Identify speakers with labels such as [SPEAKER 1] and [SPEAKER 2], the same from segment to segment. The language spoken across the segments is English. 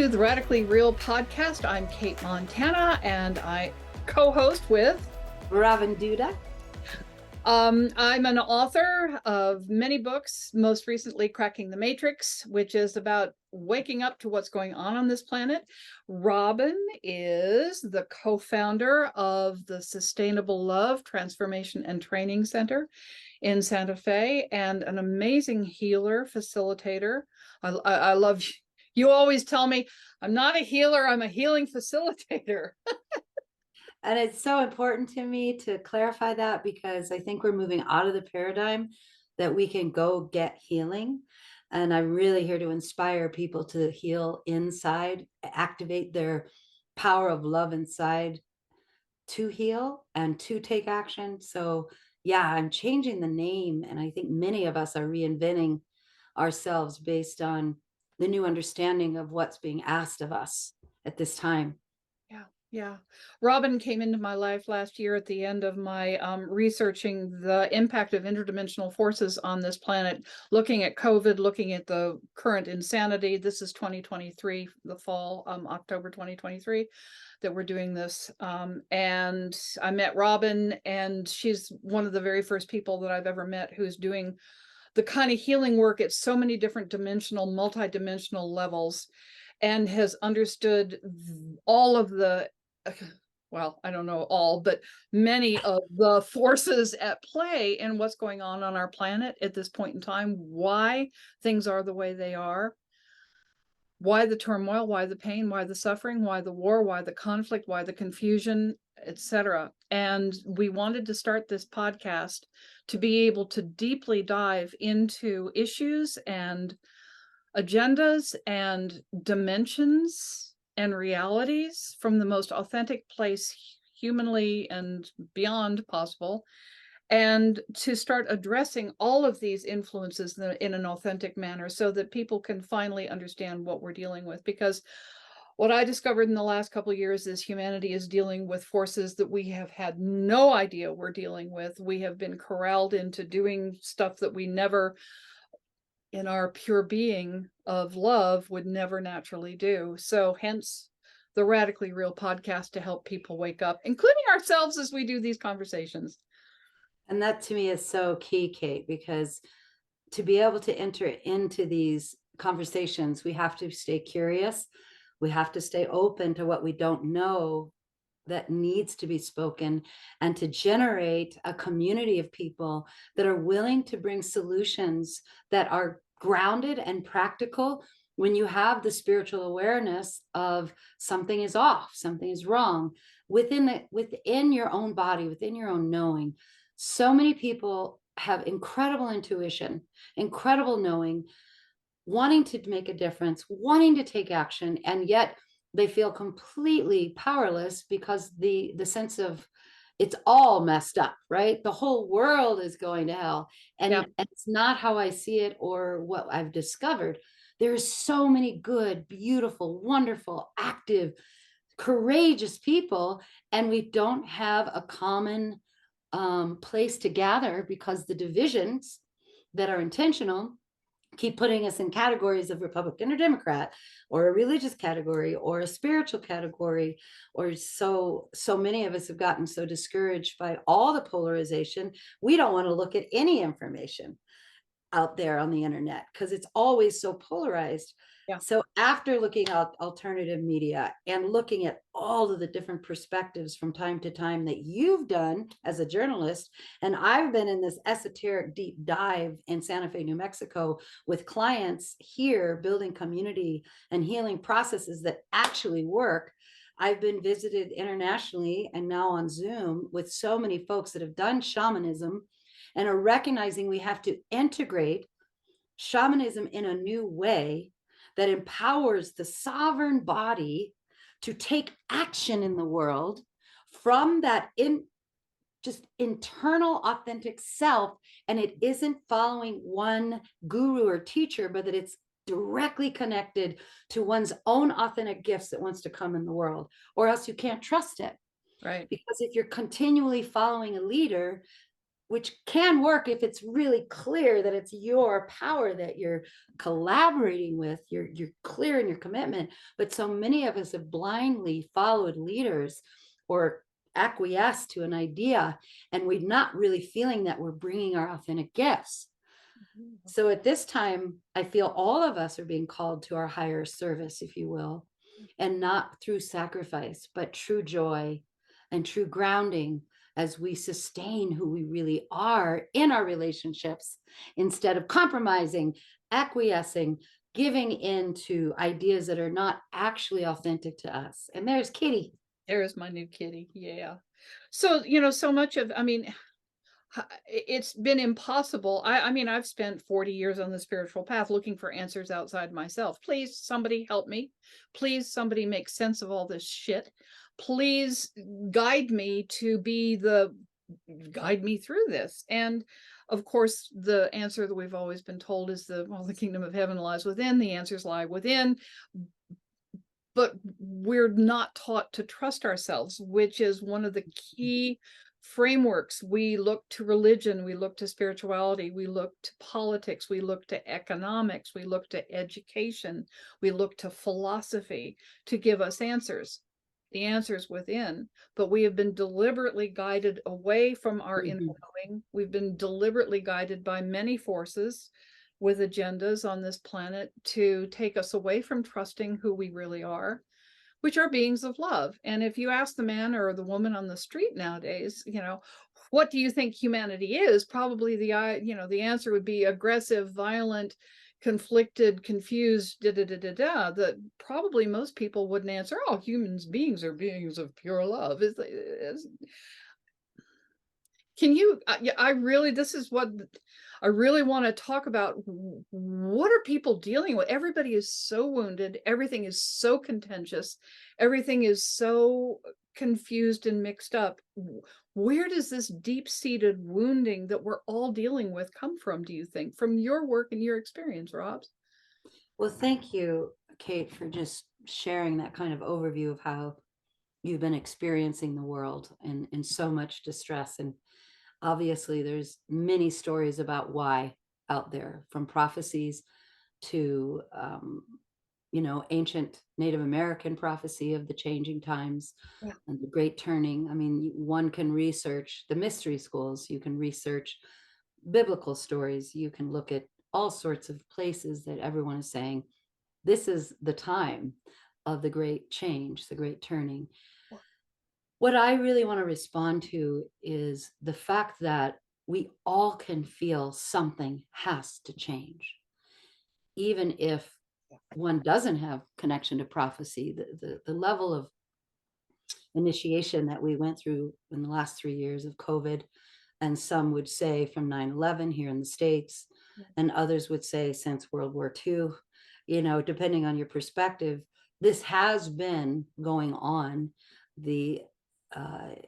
[SPEAKER 1] to the Radically Real podcast. I'm Cate Montana, and I co-host with
[SPEAKER 2] Duda.
[SPEAKER 1] I'm an author of many books, most recently Cracking the Matrix, which is about waking up to what's going on this planet. Robin is the co-founder of the Sustainable Love Transformation and Training Center in Santa Fe, and an amazing healer, facilitator. I love you always tell me I'm not a healer, I'm a healing facilitator.
[SPEAKER 2] And it's so important to me to clarify that, because I think we're moving out of the paradigm that we can go get healing. And I'm really here to inspire people to heal inside, activate their power of love inside to heal and to take action. So yeah, I'm changing the name. And I think many of us are reinventing ourselves based on the new understanding of what's being asked of us at this time.
[SPEAKER 1] Yeah. Robin came into my life last year at the end of my researching the impact of interdimensional forces on this planet, looking at COVID, looking at the current insanity. This is 2023, the fall, October 2023, that we're doing this. And I met Robin, and she's one of the very first people that I've ever met who's doing the kind of healing work at so many different dimensional, multidimensional levels, and has understood all of the, well, I don't know all, but many of the forces at play in what's going on our planet at this point in time, why things are the way they are, why the turmoil, why the pain, why the suffering, why the war, why the conflict, why the confusion, etc. And we wanted to start this podcast to be able to deeply dive into issues and agendas and dimensions and realities from the most authentic place humanly and beyond possible, and to start addressing all of these influences in an authentic manner so that people can finally understand what we're dealing with. Because what I discovered in the last couple of years is humanity is dealing with forces that we have had no idea we're dealing with. We have been corralled into doing stuff that we never, in our pure being of love, would never naturally do. So hence the Radically Real podcast, to help people wake up, including ourselves, as we do these conversations.
[SPEAKER 2] And that to me is so key, Cate, because to be able to enter into these conversations, we have to stay curious. We have to stay open to what we don't know that needs to be spoken, and to generate a community of people that are willing to bring solutions that are grounded and practical. When you have the spiritual awareness of something is off, something is wrong within your own body, within your own knowing. So many people have incredible intuition, incredible knowing, wanting to make a difference, wanting to take action, and yet they feel completely powerless because the sense of it's all messed up, right? The whole world is going to hell. And it's not how I see it or what I've discovered. There's so many good, beautiful, wonderful, active, courageous people, and we don't have a common place to gather, because the divisions that are intentional keep putting us in categories of Republican or Democrat, or a religious category, or a spiritual category. Or so many of us have gotten so discouraged by all the polarization, we don't want to look at any information out there on the internet because it's always so polarized.
[SPEAKER 1] Yeah.
[SPEAKER 2] So after looking at alternative media and looking at all of the different perspectives from time to time that you've done as a journalist, and I've been in this esoteric deep dive in Santa Fe, New Mexico, with clients here building community and healing processes that actually work. I've been visited internationally and now on Zoom with so many folks that have done shamanism and are recognizing we have to integrate shamanism in a new way that empowers the sovereign body to take action in the world from that just internal authentic self. And it isn't following one guru or teacher, but that it's directly connected to one's own authentic gifts that wants to come in the world, or else you can't trust it.
[SPEAKER 1] Right.
[SPEAKER 2] Because if you're continually following a leader, which can work if it's really clear that it's your power that you're collaborating with, you're clear in your commitment. But so many of us have blindly followed leaders or acquiesced to an idea, and we're not really feeling that we're bringing our authentic gifts. So at this time, I feel all of us are being called to our higher service, if you will, and not through sacrifice, but true joy and true grounding as we sustain who we really are in our relationships instead of compromising, acquiescing, giving in to ideas that are not actually authentic to us. And there's Kitty.
[SPEAKER 1] There's my new kitty. Yeah. So, so much of, I mean, it's been impossible. I mean, I've spent 40 years on the spiritual path looking for answers outside myself. Please, somebody help me. Please, somebody make sense of all this shit. Please guide me to be guide me through this. And of course, the answer that we've always been told is the kingdom of heaven lies within, the answers lie within. But we're not taught to trust ourselves, which is one of the key frameworks. We look to religion, we look to spirituality, we look to politics, we look to economics, we look to education, we look to philosophy to give us answers. The answers within, but we have been deliberately guided away from our inner knowing. We've been deliberately guided by many forces with agendas on this planet to take us away from trusting who we really are, which are beings of love. And if you ask the man or the woman on the street nowadays, what do you think humanity is? Probably the answer would be aggressive, violent, conflicted, confused, that probably most people wouldn't answer. Oh, beings are beings of pure love. Can you, I really, this is what I really want to talk about. What are people dealing with? Everybody is so wounded. Everything is so contentious. Everything is so confused and mixed up. Where does this deep-seated wounding that we're all dealing with come from, do you think, from your work and your experience, Robs?
[SPEAKER 2] Well, thank you, Kate, for just sharing that kind of overview of how you've been experiencing the world in so much distress. And obviously, there's many stories about why out there, from prophecies to ancient Native American prophecy of the changing times.
[SPEAKER 1] Yeah.
[SPEAKER 2] And the great turning. I mean, one can research the mystery schools, you can research biblical stories, you can look at all sorts of places that everyone is saying this is the time of the great change, the great turning. What I really want to respond to is the fact that we all can feel something has to change, even if one doesn't have connection to prophecy. The level of initiation that we went through in the last 3 years of COVID, and some would say from 9/11 here in the States, and others would say since World War II, depending on your perspective, this has been going on. The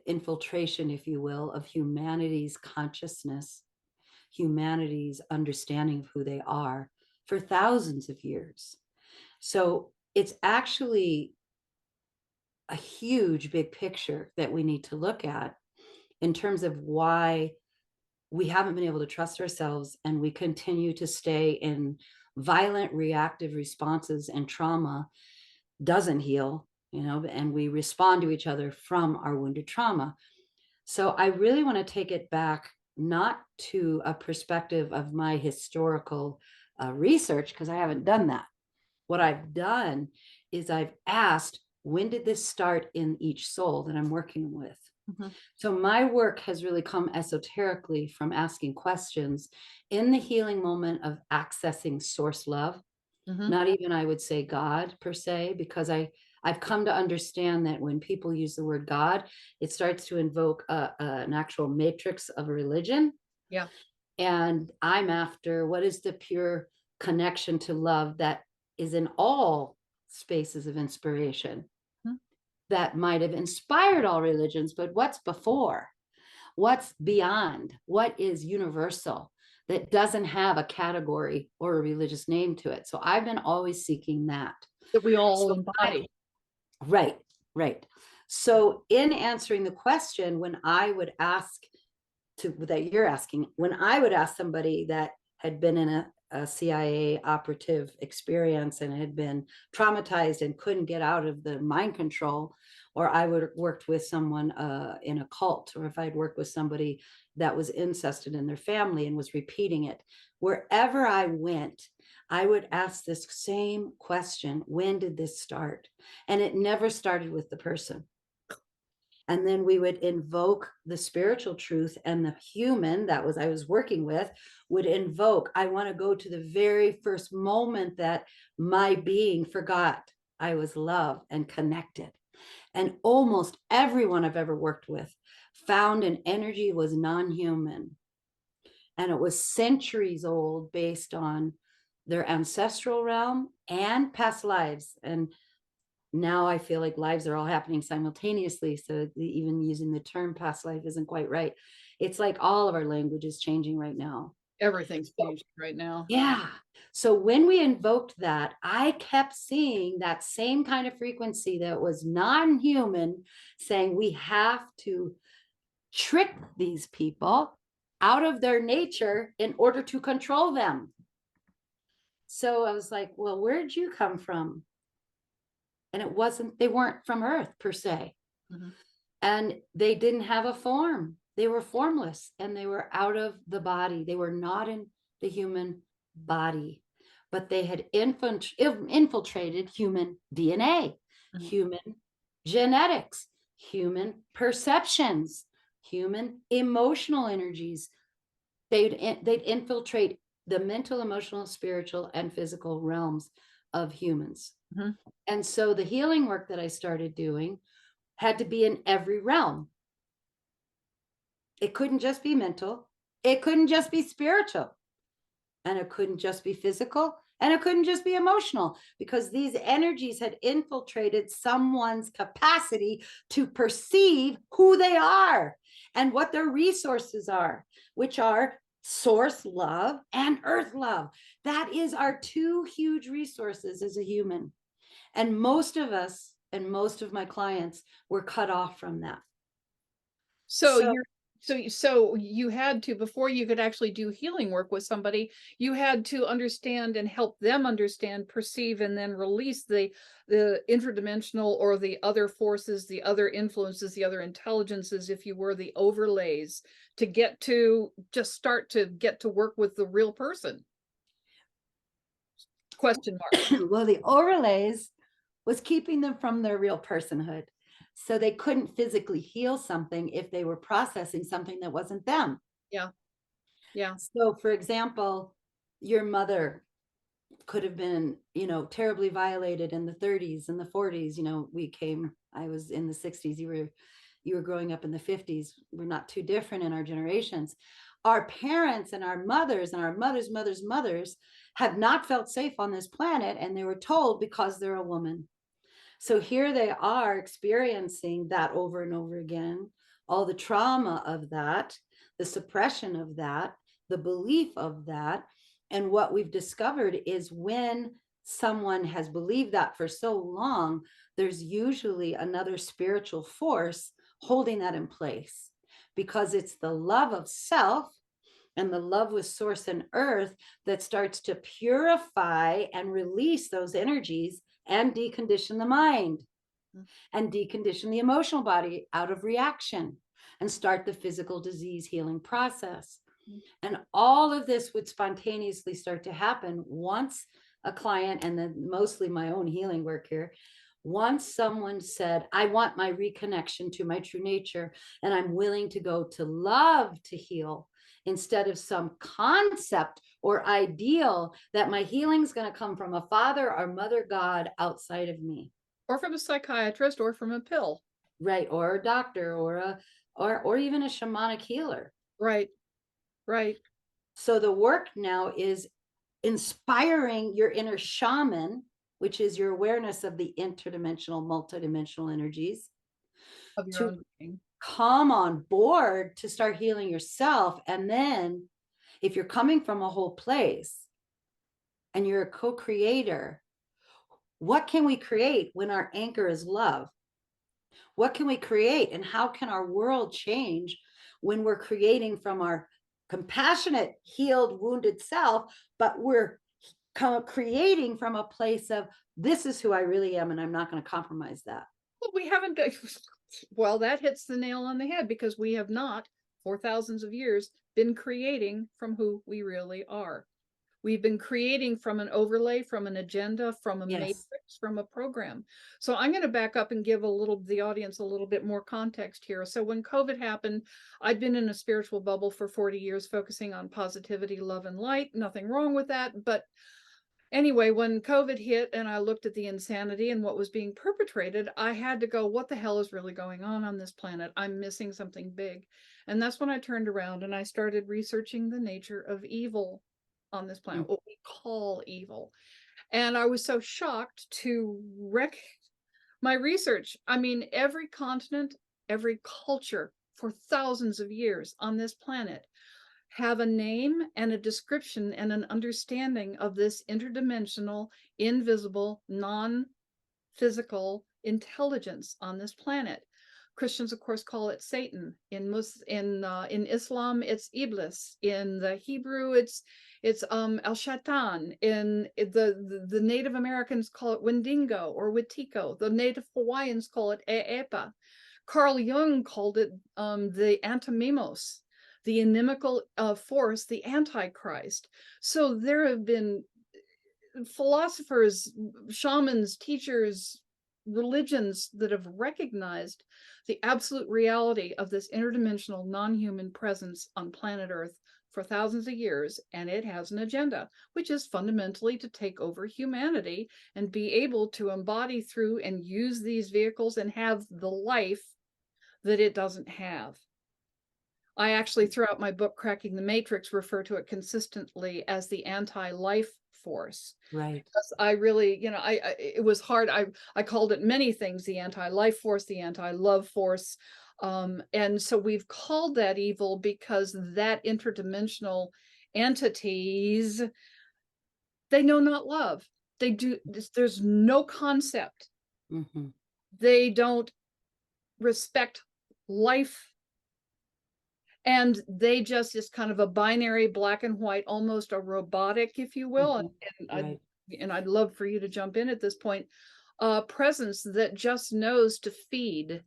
[SPEAKER 2] infiltration, if you will, of humanity's consciousness, humanity's understanding of who they are for thousands of years. So it's actually a huge big picture that we need to look at in terms of why we haven't been able to trust ourselves, and we continue to stay in violent reactive responses, and trauma doesn't heal, and we respond to each other from our wounded trauma. So I really want to take it back, not to a perspective of my historical research, because I haven't done that. What I've done is I've asked, when did this start in each soul that I'm working with?
[SPEAKER 1] Mhm.
[SPEAKER 2] So my work has really come esoterically from asking questions in the healing moment of accessing source love.
[SPEAKER 1] Mhm.
[SPEAKER 2] Not even, I would say, God per se, because I've come to understand that when people use the word God, it starts to invoke an actual matrix of a religion.
[SPEAKER 1] Yeah.
[SPEAKER 2] And I'm after what is the pure connection to love that is in all spaces of inspiration,
[SPEAKER 1] Mhm.
[SPEAKER 2] that might have inspired all religions, but what's before? What's beyond? What is universal that doesn't have a category or a religious name to it? So I've been always seeking that.
[SPEAKER 1] That we all
[SPEAKER 2] So
[SPEAKER 1] embody.
[SPEAKER 2] right. So in answering the question, when I would ask to that you're asking. When I would ask somebody that had been in a CIA operative experience and had been traumatized and couldn't get out of the mind control, or I would have worked with someone in a cult, or if I'd worked with somebody that was incested in their family and was repeating it, wherever I went, I would ask this same question: when did this start? And it never started with the person. And then we would invoke the spiritual truth, and the human that was I was working with would invoke, I want to go to the very first moment that my being forgot I was loved and connected. And almost everyone I've ever worked with found an energy was non-human, and it was centuries old, based on their ancestral realm and past lives. And now I feel like lives are all happening simultaneously. So even using the term past life isn't quite right. It's like all of our language is changing right now.
[SPEAKER 1] Everything's changed right now.
[SPEAKER 2] Yeah. So when we invoked that, I kept seeing that same kind of frequency that was non-human, saying we have to trick these people out of their nature in order to control them. So I was like, well, where'd you come from? And they weren't from Earth per se.
[SPEAKER 1] Mhm.
[SPEAKER 2] And they didn't have a form. They were formless, and they were out of the body. They were not in the human body, but they had infiltrated human DNA,
[SPEAKER 1] Mhm.
[SPEAKER 2] human genetics, human perceptions, human emotional energies. They'd infiltrate the mental, emotional, spiritual, and physical realms of humans.
[SPEAKER 1] Mhm.
[SPEAKER 2] And so the healing work that I started doing had to be in every realm. It couldn't just be mental, it couldn't just be spiritual, and it couldn't just be physical, and it couldn't just be emotional, because these energies had infiltrated someone's capacity to perceive who they are and what their resources are, which are source love and earth love. That is our two huge resources as a human. And most of us and most of my clients were cut off from that.
[SPEAKER 1] So
[SPEAKER 2] So
[SPEAKER 1] you're so you had to, before you could actually do healing work with somebody, you had to understand and help them understand, perceive, and then release the interdimensional or the other forces, the other influences, the other intelligences, if you were, the overlays, to get to just start to get to work with the real person. Question mark.
[SPEAKER 2] well, the overlays was keeping them from their real personhood. So they couldn't physically heal something if they were processing something that wasn't them.
[SPEAKER 1] Yeah. Yeah.
[SPEAKER 2] So, for example, your mother could have been, terribly violated in the 30s and the 40s. I was in the 60s, you were growing up in the 50s. We're not too different in our generations. Our parents and our mothers and our mothers have not felt safe on this planet, and they were told because they're a woman. So here they are experiencing that over and over again, all the trauma of that, the suppression of that, the belief of that. And what we've discovered is when someone has believed that for so long, there's usually another spiritual force holding that in place, because it's the love of self and the love with source and earth that starts to purify and release those energies and decondition the mind and decondition the emotional body out of reaction and start the physical disease healing process. And all of this would spontaneously start to happen once a client, and then mostly my own healing work here, once someone said, I want my reconnection to my true nature, and I'm willing to go to love to heal, instead of some concept or ideal that my healing is going to come from a father or mother God outside of me.
[SPEAKER 1] Or from a psychiatrist or from a pill.
[SPEAKER 2] Right. Or a doctor or even a shamanic healer.
[SPEAKER 1] Right. Right.
[SPEAKER 2] So the work now is inspiring your inner shaman, which is your awareness of the interdimensional, multidimensional energies,
[SPEAKER 1] Of your
[SPEAKER 2] to
[SPEAKER 1] own being.
[SPEAKER 2] come on board to start healing yourself. And then if you're coming from a whole place and you're a co-creator, what can we create when our anchor is love? What can we create, and how can our world change when we're creating from our compassionate, healed, wounded self, but we're creating from a place of this is who I really am, and I'm not going to compromise that.
[SPEAKER 1] Well, we haven't, well, that hits the nail on the head, because we have not, for thousands of years, been creating from who we really are. We've been creating from an overlay, from an agenda, from a
[SPEAKER 2] Yes.
[SPEAKER 1] matrix, from a program. So I'm going to back up and give the audience a little bit more context here. So when COVID happened, I'd been in a spiritual bubble for 40 years, focusing on positivity, love, and light. Nothing wrong with that. But anyway, when COVID hit and I looked at the insanity and what was being perpetrated, I had to go, what the hell is really going on this planet? I'm missing something big. And that's when I turned around and I started researching the nature of evil on this planet, what we call evil. And I was so shocked to wreck my research. I mean, every continent, every culture for thousands of years on this planet have a name and a description and an understanding of this interdimensional, invisible, non-physical intelligence on this planet. Christians, of course, call it Satan. In Islam, it's Iblis. In the Hebrew, it's El Shaitan. In the Native Americans call it Wendigo or Wetiko. The Native Hawaiians call it Eepa. Carl Jung called it the Antimimos, the inimical force, the Antichrist. So there have been philosophers, shamans, teachers, religions that have recognized the absolute reality of this interdimensional non-human presence on planet Earth for thousands of years, and it has an agenda, which is fundamentally to take over humanity and be able to embody through and use these vehicles and have the life that it doesn't have. I actually, throughout my book, Cracking the Matrix, refer to it consistently as the anti-life force.
[SPEAKER 2] Right.
[SPEAKER 1] Because I really, it was hard. I called it many things: the anti-life force, the anti-love force. And so we've called that evil because that interdimensional entities, they know not love. They do, there's no concept.
[SPEAKER 2] Mm-hmm.
[SPEAKER 1] They don't respect life. And they just is kind of a binary black and white, almost a robotic, if you will.
[SPEAKER 2] Mm-hmm. Right.
[SPEAKER 1] And I'd love for you to jump in at this point. Presence that just knows to feed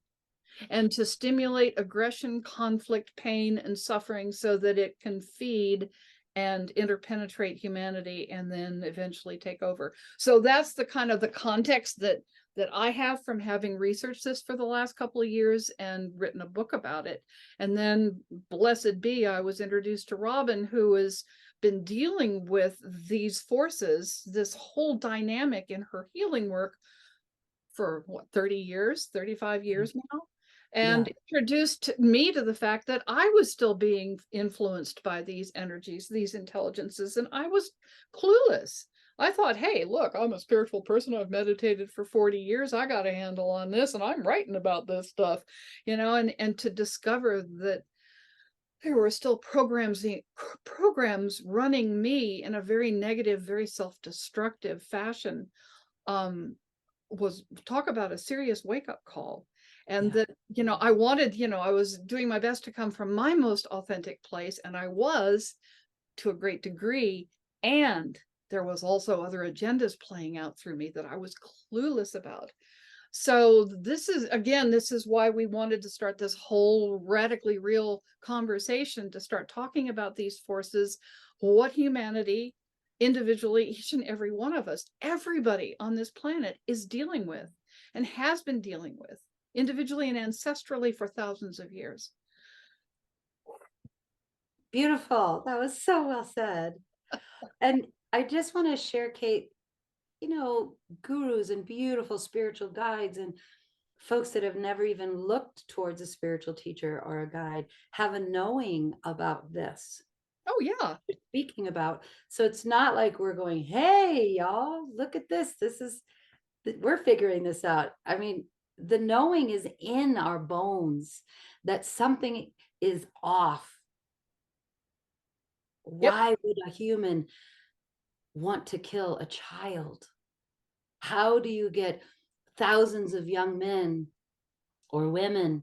[SPEAKER 1] and to stimulate aggression, conflict, pain, and suffering so that it can feed and interpenetrate humanity and then eventually take over. So that's the kind of the context that I have from having researched this for the last couple of years and written a book about it. And then, blessed be, I was introduced to Robin, who has been dealing with these forces, this whole dynamic in her healing work for what, 30 years, 35 years now, and introduced me to the fact that I was still being influenced by these energies, these intelligences, and I was clueless. I thought, hey, look, I'm a spiritual person. I've meditated for 40 years. I got a handle on this, and I'm writing about this stuff, and to discover that there were still programs running me in a very negative, very self-destructive fashion. Was talk about a serious wake-up call. And that, I wanted, I was doing my best to come from my most authentic place, and I was, to a great degree, and there was also other agendas playing out through me that I was clueless about. So this is why we wanted to start this whole radically real conversation, to start talking about these forces, what humanity individually, each and every one of us, everybody on this planet is dealing with and has been dealing with individually and ancestrally for thousands of years.
[SPEAKER 2] Beautiful. That was so well said. And I just want to share, Cate, gurus and beautiful spiritual guides and folks that have never even looked towards a spiritual teacher or a guide have a knowing about this.
[SPEAKER 1] Oh, yeah.
[SPEAKER 2] Speaking about. So it's not like we're going, hey, y'all, look at this. We're figuring this out. I mean, the knowing is in our bones that something is off.
[SPEAKER 1] Yep.
[SPEAKER 2] Why would a human want to kill a child? How do you get thousands of young men or women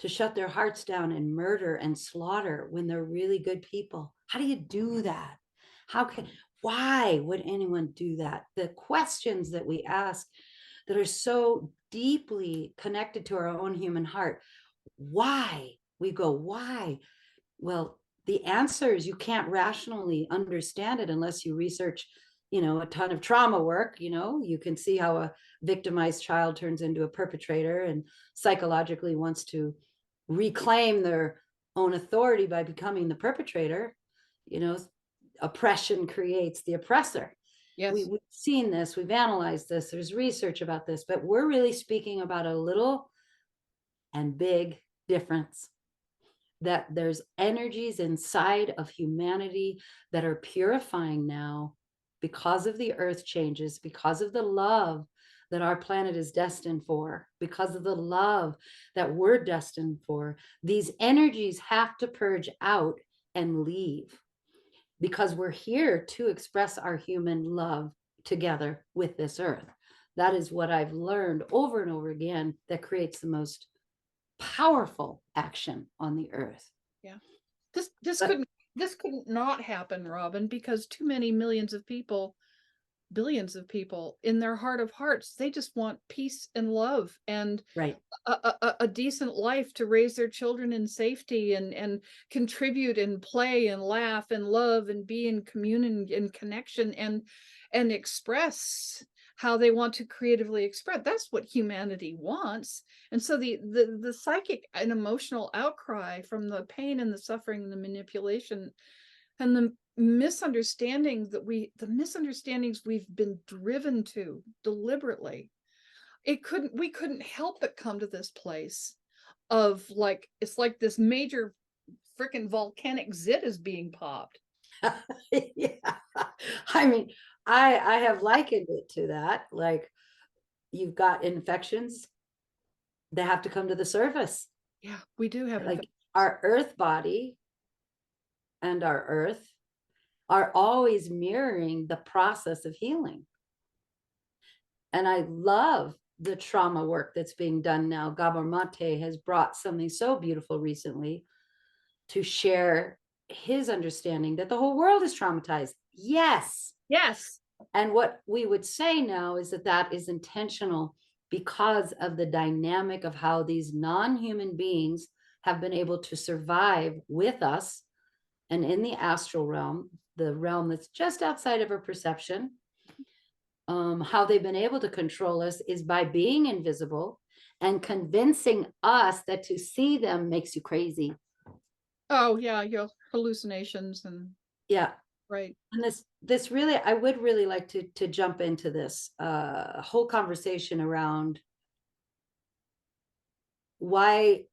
[SPEAKER 2] to shut their hearts down and murder and slaughter when they're really good people? How do you do that? Why would anyone do that? The questions that we ask that are so deeply connected to our own human heart. Why? We go, why? Well, the answer is you can't rationally understand it unless you research, a ton of trauma work. You can see how a victimized child turns into a perpetrator and psychologically wants to reclaim their own authority by becoming the perpetrator. you know Oppression creates the oppressor.
[SPEAKER 1] Yes.
[SPEAKER 2] We've seen this, we've analyzed this, there's research about this, but we're really speaking about a little and big difference, that there's energies inside of humanity that are purifying now because of the earth changes, because of the love that our planet is destined for, because of the love that we're destined for. These energies have to purge out and leave, because we're here to express our human love together with this earth. That is what I've learned over and over again, that creates the most powerful action on the earth.
[SPEAKER 1] Yeah. This
[SPEAKER 2] But
[SPEAKER 1] couldn't not happen, Robin, because too many millions of people, billions of people, in their heart of hearts, they just want peace and love and
[SPEAKER 2] right,
[SPEAKER 1] a decent life to raise their children in safety and contribute and play and laugh and love and be in communion and connection and express how they want to creatively express. That's what humanity wants. And so the psychic and emotional outcry from the pain and the suffering and the manipulation and the misunderstandings we've been driven to deliberately, we couldn't help but come to this place of like, it's like this major freaking volcanic zit is being popped.
[SPEAKER 2] yeah. I mean, I have likened it to that. Like, you've got infections that have to come to the surface.
[SPEAKER 1] Yeah, we do have
[SPEAKER 2] Like, our earth body and our earth are always mirroring the process of healing. And I love the trauma work that's being done now. Gabor Mate has brought something so beautiful recently to share his understanding that the whole world is traumatized. Yes.
[SPEAKER 1] Yes.
[SPEAKER 2] And what we would say now is that that is intentional, because of the dynamic of how these non-human beings have been able to survive with us and in the astral realm, the realm that's just outside of our perception. How they've been able to control us is by being invisible and convincing us that to see them makes you crazy.
[SPEAKER 1] Oh yeah, your hallucinations and
[SPEAKER 2] Yeah.
[SPEAKER 1] right.
[SPEAKER 2] And this really, I would really like to jump into this whole conversation around why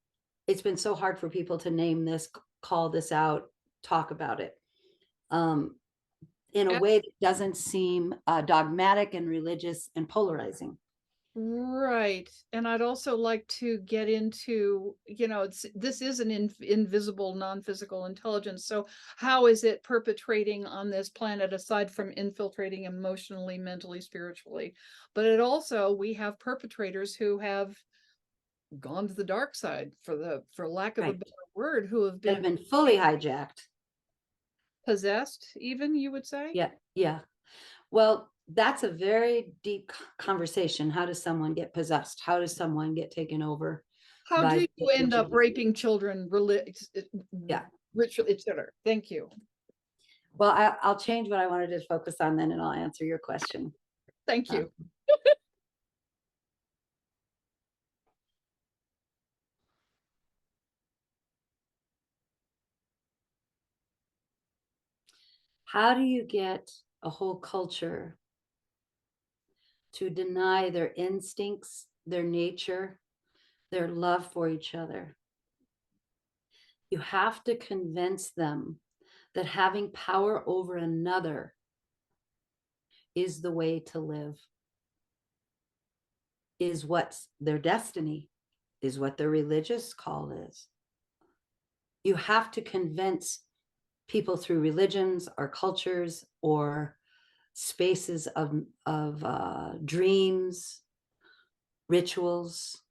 [SPEAKER 2] it's been so hard for people to name this, call this out, talk about it in a way that doesn't seem dogmatic and religious and polarizing.
[SPEAKER 1] Right. And I'd also like to get into, this is an invisible, non-physical intelligence. So how is it perpetrating on this planet aside from infiltrating emotionally, mentally, spiritually? But we have perpetrators who have gone to the dark side, for lack of a
[SPEAKER 2] Right.
[SPEAKER 1] better word, who have
[SPEAKER 2] That have
[SPEAKER 1] been
[SPEAKER 2] been fully hijacked.
[SPEAKER 1] possessed, even, you would say?
[SPEAKER 2] Yeah. Yeah. Well, that's a very deep conversation. How does someone get possessed? How does someone get taken over
[SPEAKER 1] How do
[SPEAKER 2] by
[SPEAKER 1] you
[SPEAKER 2] the
[SPEAKER 1] end up
[SPEAKER 2] energies?
[SPEAKER 1] raping children,
[SPEAKER 2] Yeah.
[SPEAKER 1] ritual, etc.? Thank you.
[SPEAKER 2] Well, I'll change what I wanted to focus on then, and I'll answer your question.
[SPEAKER 1] Thank
[SPEAKER 2] Um,
[SPEAKER 1] you.
[SPEAKER 2] how do you get a whole culture to deny their instincts, their nature, their love for each other? You have to convince them that having power over another is the way to live, is what's their destiny, is what their religious call is. You have to convince people through religions or cultures or spaces of dreams, rituals,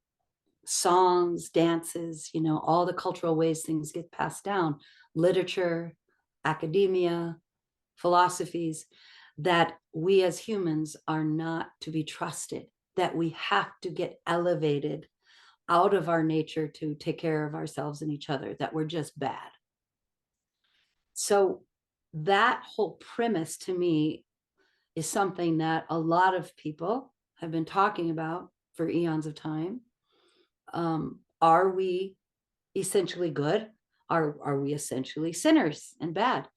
[SPEAKER 2] songs, dances, all the cultural ways things get passed down, literature, academia, philosophies, that we as humans are not to be trusted, that we have to get elevated out of our nature to take care of ourselves and each other, that we're just bad. So that whole premise to me is something that a lot of people have been talking about for eons of time. Are we essentially good? Are we essentially sinners and bad?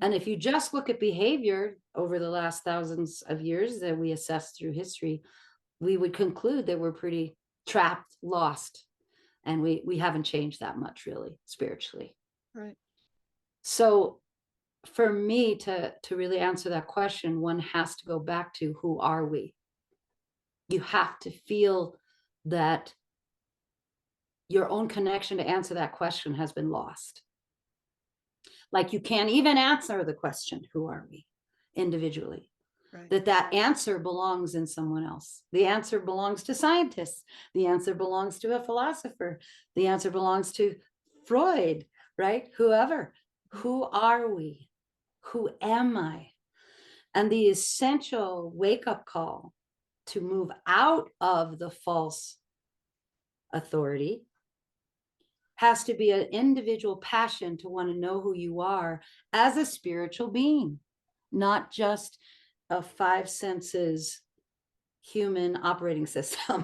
[SPEAKER 2] And if you just look at behavior over the last thousands of years that we assess through history, we would conclude that we're pretty trapped, lost, and we haven't changed that much really spiritually.
[SPEAKER 1] Right.
[SPEAKER 2] So for me to really answer that question, one has to go back to, who are we? You have to feel that your own connection to answer that question has been lost. Like, you can't even answer the question, who are we, individually?
[SPEAKER 1] Right.
[SPEAKER 2] That answer belongs in someone else. The answer belongs to scientists. The answer belongs to a philosopher. The answer belongs to Freud, right? Whoever. Who are we? Who am I? And the essential wake-up call to move out of the false authority has to be an individual passion to want to know who you are as a spiritual being, not just a five senses human operating system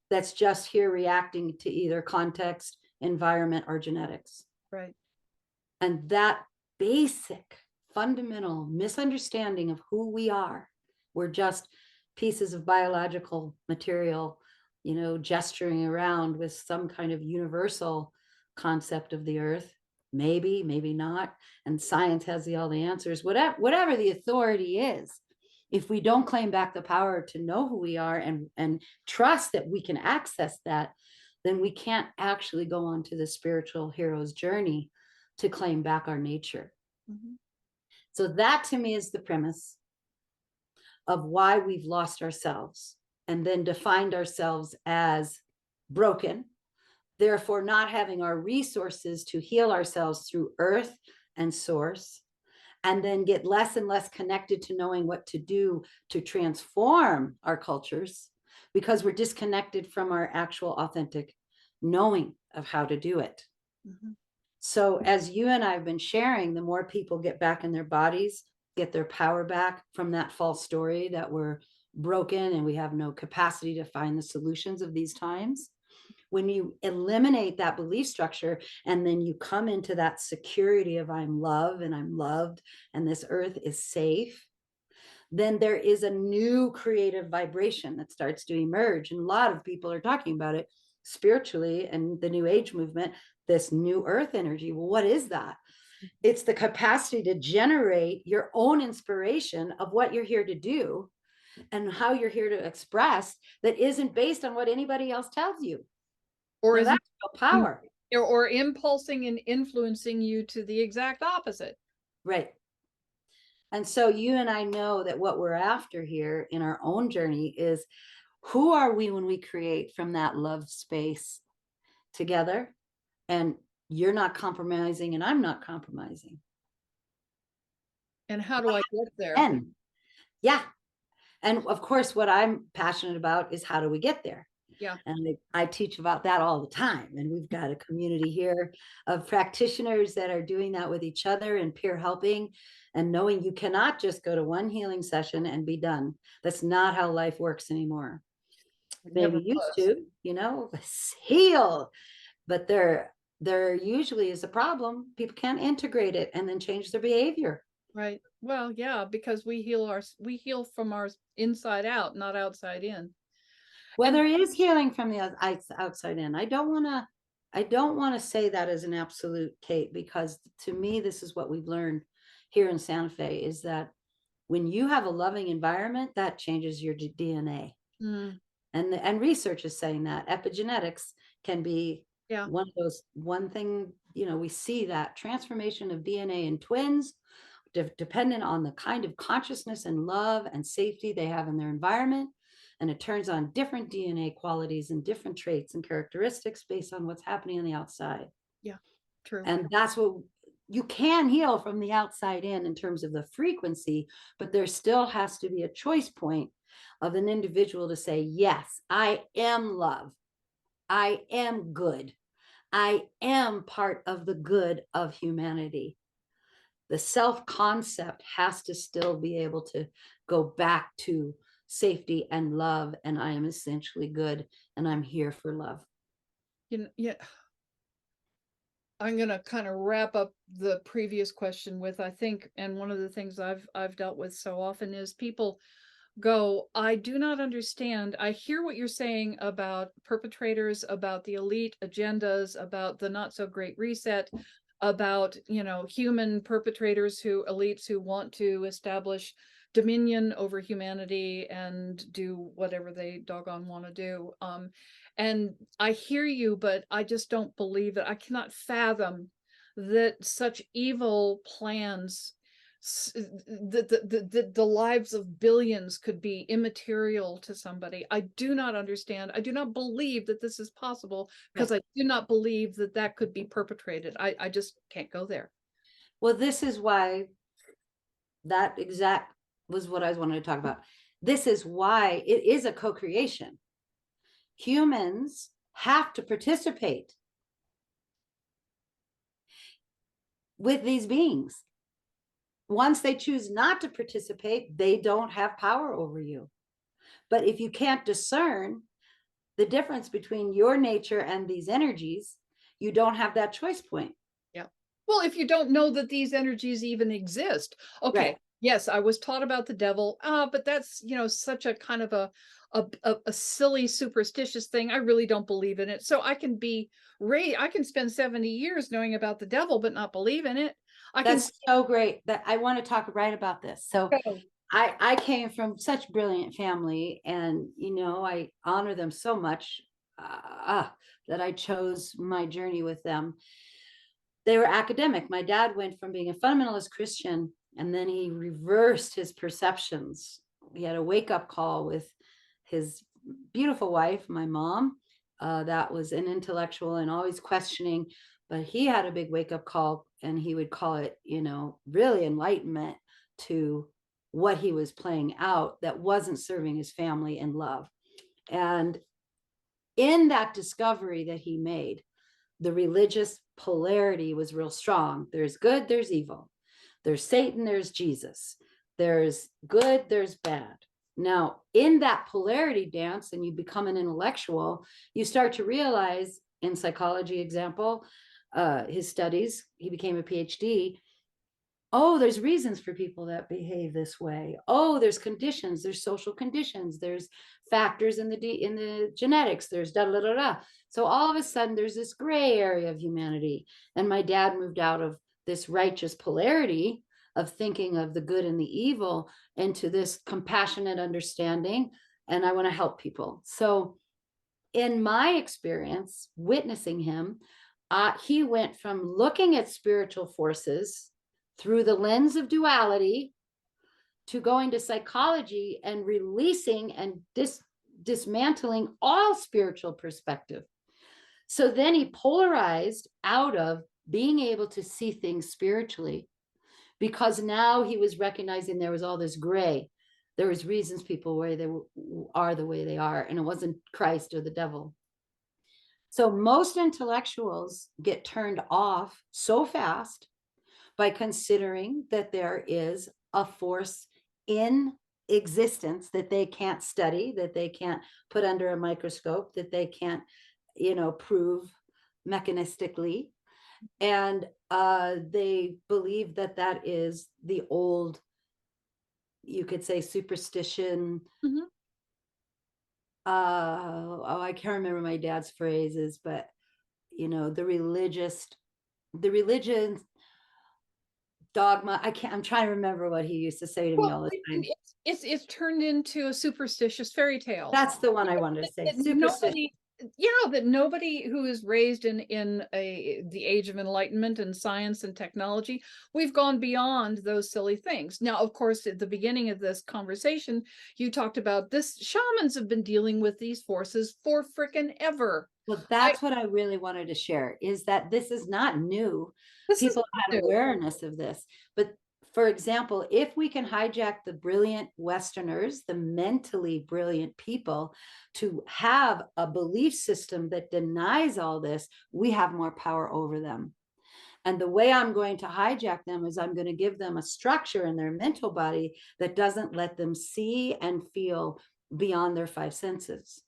[SPEAKER 2] that's just here reacting to either context, environment, or genetics.
[SPEAKER 1] Right.
[SPEAKER 2] And that basic fundamental misunderstanding of who we are, we're just pieces of biological material, gesturing around with some kind of universal concept of the earth, maybe not, and science has all the answers. Whatever the authority is, if we don't claim back the power to know who we are and trust that we can access that, then we can't actually go on to the spiritual hero's journey to claim back our nature.
[SPEAKER 1] Mm-hmm.
[SPEAKER 2] So that to me is the premise of why we've lost ourselves and then defined ourselves as broken, therefore not having our resources to heal ourselves through earth and source, and then get less and less connected to knowing what to do to transform our cultures, because we're disconnected from our actual authentic knowing of how to do it.
[SPEAKER 1] Mm-hmm.
[SPEAKER 2] So as you and I have been sharing, the more people get back in their bodies, get their power back from that false story that we're broken and we have no capacity to find the solutions of these times. When you eliminate that belief structure and then you come into that security of I'm love and I'm loved and this earth is safe, then there is a new creative vibration that starts to emerge. And a lot of people are talking about it spiritually and the new age movement, this new earth energy. Well, what is that? It's the capacity to generate your own inspiration of what you're here to do and how you're here to express, that isn't based on what anybody else tells you.
[SPEAKER 1] Or
[SPEAKER 2] now,
[SPEAKER 1] is
[SPEAKER 2] that's real power.
[SPEAKER 1] or impulsing and influencing you to the exact opposite.
[SPEAKER 2] Right. And so you and I know that what we're after here in our own journey is, who are we when we create from that love space together? And you're not compromising and I'm not compromising.
[SPEAKER 1] And how do I get there?
[SPEAKER 2] And yeah. And of course, what I'm passionate about is, how do we get there?
[SPEAKER 1] Yeah.
[SPEAKER 2] And I teach about that all the time. And we've got a community here of practitioners that are doing that with each other and peer helping, and knowing you cannot just go to one healing session and be done. That's not how life works anymore. Maybe used to, heal, but there usually is a problem. People can't integrate it and then change their behavior.
[SPEAKER 1] Right. Well, yeah, because we heal from our inside out, not outside in.
[SPEAKER 2] Well, there is healing from the outside in. I don't want to say that as an absolute, Kate, because to me, this is what we've learned here in Santa Fe, is that when you have a loving environment, that changes your DNA.
[SPEAKER 1] Mm.
[SPEAKER 2] And research is saying that epigenetics can be
[SPEAKER 1] Yeah.
[SPEAKER 2] one thing, we see that transformation of DNA in twins, dependent on the kind of consciousness and love and safety they have in their environment. and it turns on different DNA qualities and different traits and characteristics based on what's happening on the outside.
[SPEAKER 1] Yeah, true.
[SPEAKER 2] And that's what you can heal from the outside in terms of the frequency, but there still has to be a choice point of an individual to say, yes, I am love. I am good. I am part of the good of humanity. The self concept has to still be able to go back to safety and love. And I am essentially good and I'm here for love.
[SPEAKER 1] Yeah, I'm going to kind of wrap up the previous question with, I think, and one of the things I've dealt with so often is people go, I do not understand. I hear what you're saying about perpetrators, about the elite agendas, about the not so great reset, about, human perpetrators elites who want to establish dominion over humanity and do whatever they doggone want to do. And I hear you, but I just don't believe it. I cannot fathom that such evil plans, the lives of billions could be immaterial to somebody. I do not understand. I do not believe that this is possible, because I do not believe that that could be perpetrated. I just can't go there.
[SPEAKER 2] Well, this is why that exact was what I wanted to talk about. This is why it is a co-creation. Humans have to participate with these beings. Once they choose not to participate, they don't have power over you. But if you can't discern the difference between your nature and these energies, you don't have that choice point.
[SPEAKER 1] Yeah. Well, if you don't know that these energies even exist. Okay.
[SPEAKER 2] Right.
[SPEAKER 1] Yes, I was taught about the devil. But that's, such a kind of a silly superstitious thing. I really don't believe in it. So I can I can spend 70 years knowing about the devil, but not believe in it.
[SPEAKER 2] That's so great that I want to talk right about this. So
[SPEAKER 1] go.
[SPEAKER 2] I came from such brilliant family, and I honor them so much that I chose my journey with them. They were academic. My dad went from being a fundamentalist Christian, and then he reversed his perceptions. He had a wake-up call with his beautiful wife, my mom, that was an intellectual and always questioning, but he had a big wake-up call, and he would call it, really enlightenment to what he was playing out that wasn't serving his family and love. And in that discovery that he made, the religious polarity was real strong. There's good, there's evil. There's Satan, there's Jesus. There's good, there's bad. Now, in that polarity dance, and you become an intellectual, you start to realize, in psychology example, his studies, he became a PhD. Oh, there's reasons for people that behave this way. Oh, there's conditions, there's social conditions, there's factors in the genetics, there's da da da da. So all of a sudden there's this gray area of humanity. And my dad moved out of this righteous polarity of thinking of the good and the evil into this compassionate understanding. And I want to help people. So in my experience, witnessing him, he went from looking at spiritual forces through the lens of duality to going to psychology and releasing and dismantling all spiritual perspective. So then he polarized out of being able to see things spiritually, because now he was recognizing there was all this gray. There was reasons people where they are the way they are, and it wasn't Christ or the devil. So most intellectuals get turned off so fast by considering that there is a force in existence that they can't study, that they can't put under a microscope, that they can't, prove mechanistically. And they believe that that is the old, you could say, superstition.
[SPEAKER 1] Mm-hmm.
[SPEAKER 2] I can't remember my dad's phrases, but the religion dogma. I'm trying to remember what he used to say to me all the time.
[SPEAKER 1] It's turned into a superstitious fairy tale.
[SPEAKER 2] That's the one I wanted to say. Superstition.
[SPEAKER 1] Yeah, that nobody who is raised in the age of enlightenment and science and technology, we've gone beyond those silly things. Now, of course, at the beginning of this conversation, you talked about this shamans have been dealing with these forces for frickin' ever.
[SPEAKER 2] Well,
[SPEAKER 1] I
[SPEAKER 2] that's what I really wanted to share, is that this is not new.
[SPEAKER 1] This is
[SPEAKER 2] People
[SPEAKER 1] not
[SPEAKER 2] had
[SPEAKER 1] new.
[SPEAKER 2] awareness of this. But for example, if we can hijack the brilliant Westerners, the mentally brilliant people, to have a belief system that denies all this, we have more power over them. And the way I'm going to hijack them is I'm going to give them a structure in their mental body that doesn't let them see and feel beyond their five senses.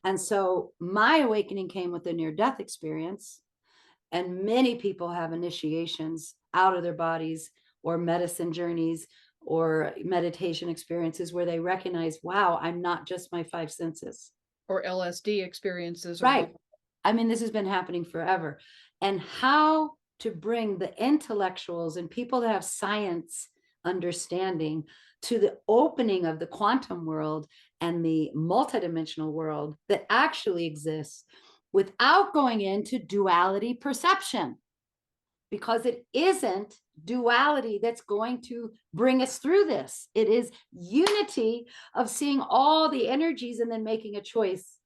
[SPEAKER 2] And so my awakening came with a near death experience. And many people have initiations out of their bodies, or medicine journeys, or meditation experiences where they recognize, wow, I'm not just my five senses.
[SPEAKER 1] Or LSD experiences or
[SPEAKER 2] Right. I mean, this has been happening forever. And how to bring the intellectuals and people that have science understanding to the opening of the quantum world and the multidimensional world that actually exists without going into duality perception, because it isn't duality that's going to bring us through this. It is unity of seeing all the energies and then making a choice.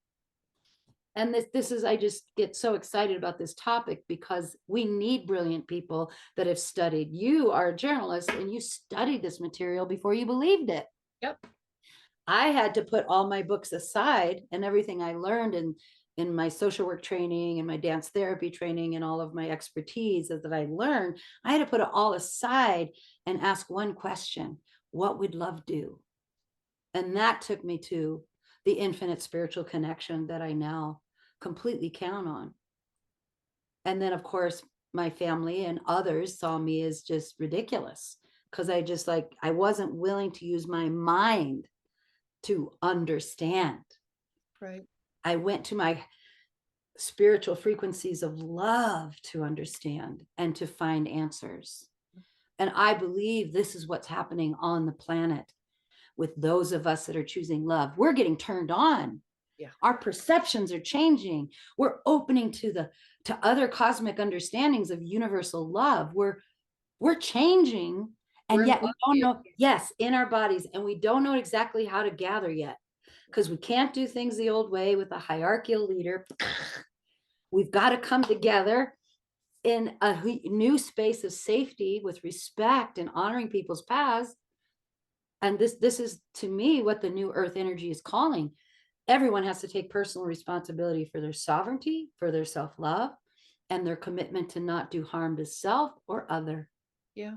[SPEAKER 2] And this is, I just get so excited about this topic because we need brilliant people that have studied. You are a journalist and you studied this material before you believed it.
[SPEAKER 1] Yep.
[SPEAKER 2] I had to put all my books aside and everything I learned in my social work training and my dance therapy training and all of my expertise that I learned. I had to put it all aside and ask one question: what would love do? And that took me to the infinite spiritual connection that I now completely count on. And then, of course, my family and others saw me as just ridiculous because I wasn't willing to use my mind to understand.
[SPEAKER 1] Right.
[SPEAKER 2] I went to my spiritual frequencies of love to understand and to find answers. And I believe this is what's happening on the planet with those of us that are choosing love. We're getting turned on.
[SPEAKER 1] Yeah.
[SPEAKER 2] Our perceptions are changing. We're opening to other cosmic understandings of universal love. We're changing,
[SPEAKER 1] We're
[SPEAKER 2] and
[SPEAKER 1] in
[SPEAKER 2] yet we don't
[SPEAKER 1] love.
[SPEAKER 2] know. Yes, in our bodies, and we don't know exactly how to gather yet, because we can't do things the old way with a hierarchical leader. We've got to come together in a new space of safety with respect and honoring people's paths. And this is, to me, what the new earth energy is calling. Everyone has to take personal responsibility for their sovereignty, for their self-love, and their commitment to not do harm to self or other.
[SPEAKER 1] Yeah.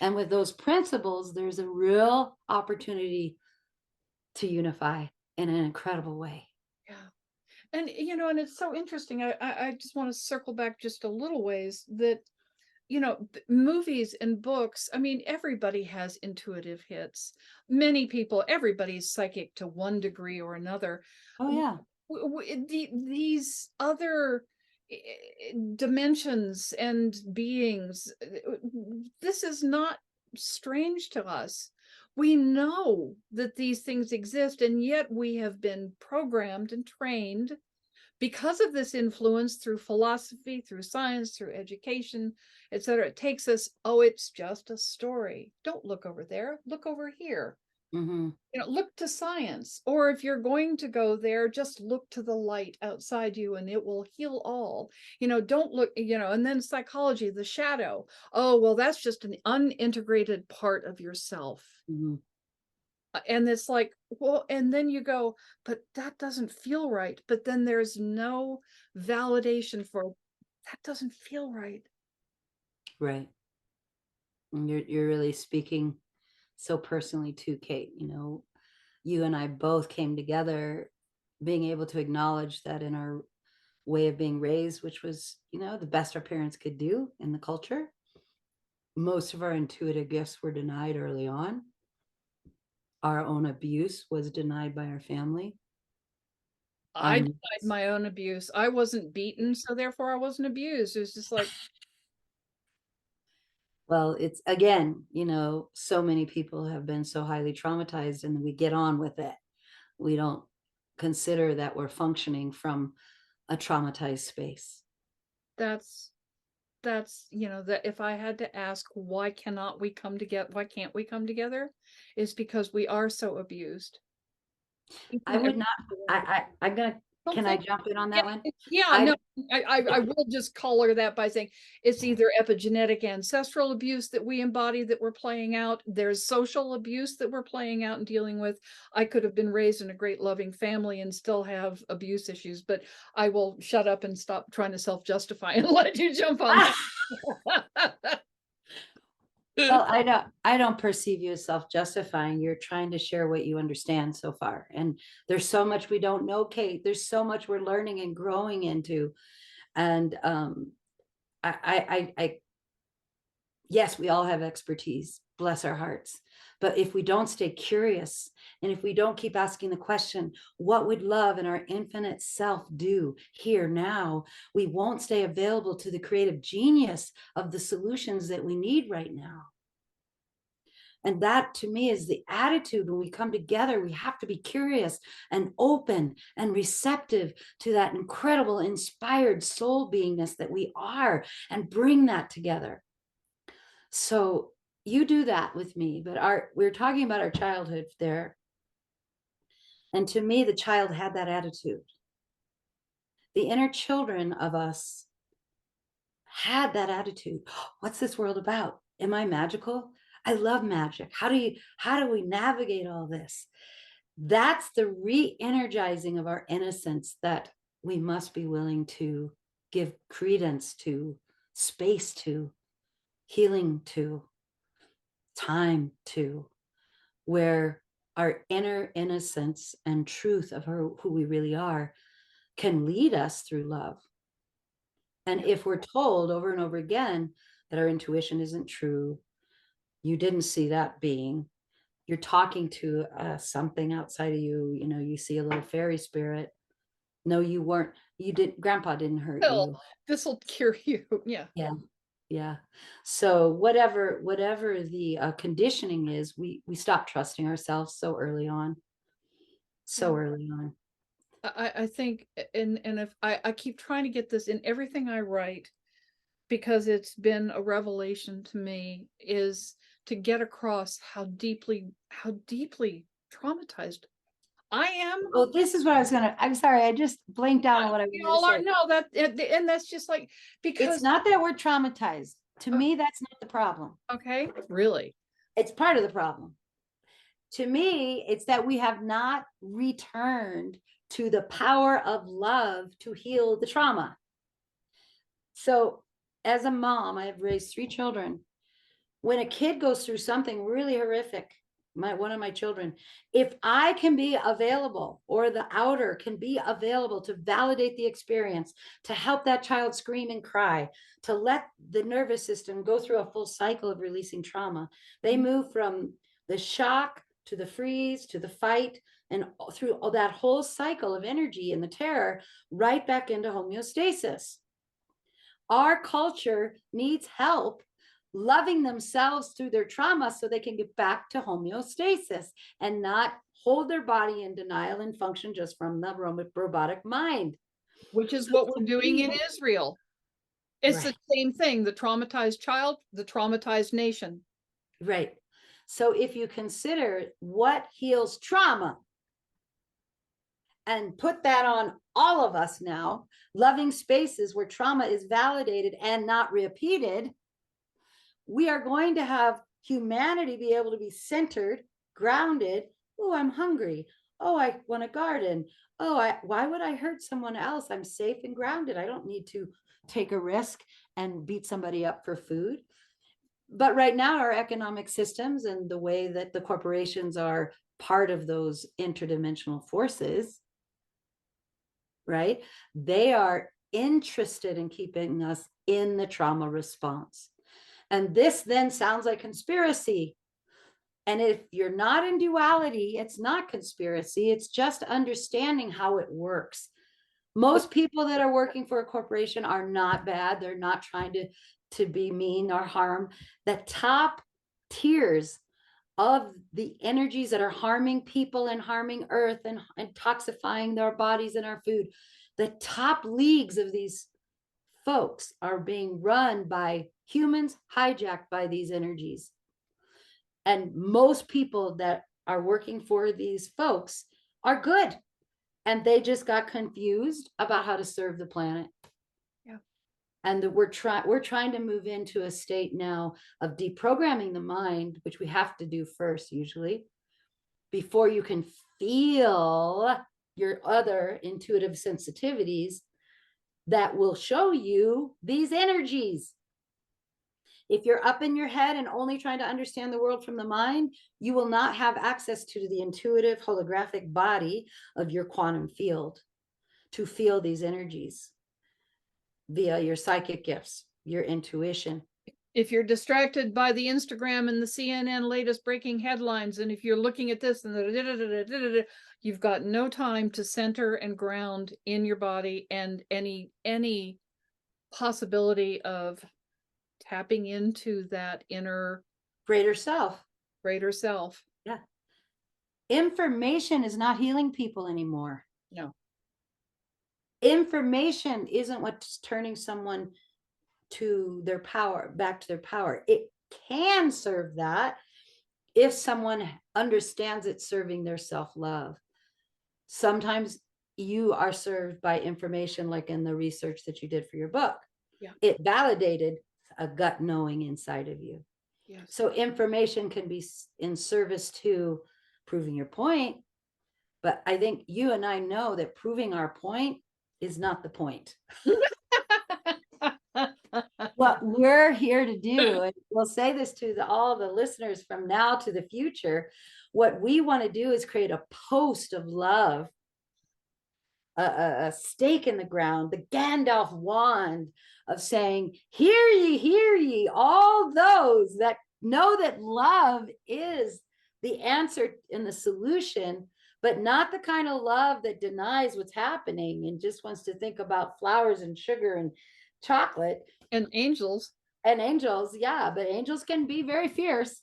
[SPEAKER 2] And with those principles, there's a real opportunity to unify in an incredible way.
[SPEAKER 1] Yeah. And and it's so interesting. I just want to circle back just a little ways that movies and books, I mean, everybody has intuitive hits. Many people, everybody's psychic to one degree or another.
[SPEAKER 2] Oh, yeah.
[SPEAKER 1] These other dimensions and beings, this is not strange to us. We know that these things exist, and yet we have been programmed and trained because of this influence through philosophy, through science, through education, etc. It takes us, oh, it's just a story. Don't look over there, look over here.
[SPEAKER 2] Mm-hmm.
[SPEAKER 1] Look to science. Or if you're going to go there, just look to the light outside you and it will heal all. Don't look, and then psychology, the shadow. Oh, well, that's just an unintegrated part of yourself.
[SPEAKER 2] Mm-hmm.
[SPEAKER 1] And it's like, well, and then you go, but that doesn't feel right. But then there's no validation for that doesn't feel right.
[SPEAKER 2] Right. And you're really speaking so personally too, Kate. You and I both came together being able to acknowledge that in our way of being raised, which was, the best our parents could do in the culture, most of our intuitive gifts were denied early on. Our own abuse was denied by our family.
[SPEAKER 1] I
[SPEAKER 2] Um,
[SPEAKER 1] denied my own abuse. I wasn't beaten, so therefore I wasn't abused. It was just like,
[SPEAKER 2] well, it's again, so many people have been so highly traumatized and we get on with it. We don't consider that we're functioning from a traumatized space.
[SPEAKER 1] That's that if I had to ask why can't we come together, is because we are so abused. Each
[SPEAKER 2] I
[SPEAKER 1] and
[SPEAKER 2] would
[SPEAKER 1] every
[SPEAKER 2] not,
[SPEAKER 1] single one of us.
[SPEAKER 2] I'm gonna,
[SPEAKER 1] Don't
[SPEAKER 2] can I
[SPEAKER 1] think
[SPEAKER 2] jump in on
[SPEAKER 1] yeah,
[SPEAKER 2] that one?
[SPEAKER 1] yeah,
[SPEAKER 2] I
[SPEAKER 1] no, I will just color that by saying it's either epigenetic ancestral abuse that we embody that we're playing out. There's social abuse that we're playing out and dealing with. I could have been raised in a great loving family and still have abuse issues, but I will shut up and stop trying to self-justify and let you jump on that.
[SPEAKER 2] Well, I don't perceive you as self-justifying. You're trying to share what you understand so far. And there's so much we don't know, Kate. There's so much we're learning and growing into. And I yes, we all have expertise, bless our hearts. But if we don't stay curious, and if we don't keep asking the question, what would love and our infinite self do here now, we won't stay available to the creative genius of the solutions that we need right now. And that to me is the attitude. When we come together, we have to be curious and open and receptive to that incredible inspired soul beingness that we are, and bring that together. So you do that with me, but we're talking about our childhood there. And to me, the child had that attitude. The inner children of us had that attitude. What's this world about? Am I magical? I love magic. How do we navigate all this? That's the re-energizing of our innocence that we must be willing to give credence to, space to, healing to, time to, where our inner innocence and truth of who we really are can lead us through love. And if we're told over and over again that our intuition isn't true, you didn't see that being, you're talking to something outside of you, you know, you see a little fairy spirit. No, you weren't, you didn't, grandpa didn't hurt
[SPEAKER 1] Pill,
[SPEAKER 2] you.
[SPEAKER 1] this will cure you. Yeah.
[SPEAKER 2] Yeah. Yeah. So whatever the conditioning is, we stop trusting ourselves so early on. So
[SPEAKER 1] Yeah.
[SPEAKER 2] early on.
[SPEAKER 1] I think, and if I keep trying to get this in everything I write, because it's been a revelation to me, is to get across how deeply traumatized I am.
[SPEAKER 2] Oh, this is what I was gonna, I'm sorry, I just blanked out on what I
[SPEAKER 1] We
[SPEAKER 2] wanted to
[SPEAKER 1] all are.
[SPEAKER 2] say.
[SPEAKER 1] No, that and that's just like
[SPEAKER 2] It's
[SPEAKER 1] because
[SPEAKER 2] not that we're traumatized. To
[SPEAKER 1] uh,
[SPEAKER 2] me, that's not the problem.
[SPEAKER 1] okay, really.
[SPEAKER 2] It's part of the problem. To me, it's that we have not returned to the power of love to heal the trauma. So, as a mom, I have raised 3 children. When a kid goes through something really horrific, one of my children, if I can be available, or the outer can be available to validate the experience, to help that child scream and cry, to let the nervous system go through a full cycle of releasing trauma, they move from the shock to the freeze to the fight, and through all that whole cycle of energy and the terror, right back into homeostasis. Our culture needs help loving themselves through their trauma so they can get back to homeostasis and not hold their body in denial and function just from the robotic mind.
[SPEAKER 1] Which is
[SPEAKER 2] So
[SPEAKER 1] what
[SPEAKER 2] to
[SPEAKER 1] we're doing in
[SPEAKER 2] me,
[SPEAKER 1] Israel. It's the
[SPEAKER 2] right,
[SPEAKER 1] same thing, the traumatized child, the traumatized nation.
[SPEAKER 2] right. So if you consider what heals trauma and put that on all of us now, loving spaces where trauma is validated and not repeated, we are going to have humanity be able to be centered, grounded. Oh, I'm hungry. Oh, I want a garden. Oh, why would I hurt someone else? I'm safe and grounded. I don't need to take a risk and beat somebody up for food. But right now, our economic systems and the way that the corporations are part of those interdimensional forces, right? They are interested in keeping us in the trauma response. And this then sounds like conspiracy. And if you're not in duality, it's not conspiracy. It's just understanding how it works. Most people that are working for a corporation are not bad. They're not trying to be mean or harm. The top tiers of the energies that are harming people and harming earth and toxifying their bodies and our food. The top leagues of these folks are being run by humans hijacked by these energies. And most people that are working for these folks are good. And they just got confused about how to serve the planet.
[SPEAKER 1] Yeah.
[SPEAKER 2] And that we're trying to move into a state now of deprogramming the mind, which we have to do first usually, before you can feel your other intuitive sensitivities that will show you these energies. If you're up in your head and only trying to understand the world from the mind, you will not have access to the intuitive holographic body of your quantum field to feel these energies via your psychic gifts, your intuition.
[SPEAKER 1] If you're distracted by the Instagram and the CNN latest breaking headlines, and if you're looking at this and you've got no time to center and ground in your body and any possibility of tapping into that inner
[SPEAKER 2] Greater self.
[SPEAKER 1] greater self.
[SPEAKER 2] Yeah. Information is not healing people anymore.
[SPEAKER 1] No.
[SPEAKER 2] Information isn't what's turning someone to their power, back to their power. It can serve that if someone understands it serving their self-love. Sometimes you are served by information, like in the research that you did for your book.
[SPEAKER 1] Yeah.
[SPEAKER 2] It validated a gut knowing inside of you.
[SPEAKER 1] Yes.
[SPEAKER 2] So information can be in service to proving your point. But I think you and I know that proving our point is not the point. What we're here to do, and we'll say this to all the listeners from now to the future, what we want to do is create a post of love, a stake in the ground, the Gandalf wand of saying, hear ye, all those that know that love is the answer and the solution, but not the kind of love that denies what's happening and just wants to think about flowers and sugar and chocolate.
[SPEAKER 1] And angels.
[SPEAKER 2] And angels, yeah, but angels can be very fierce.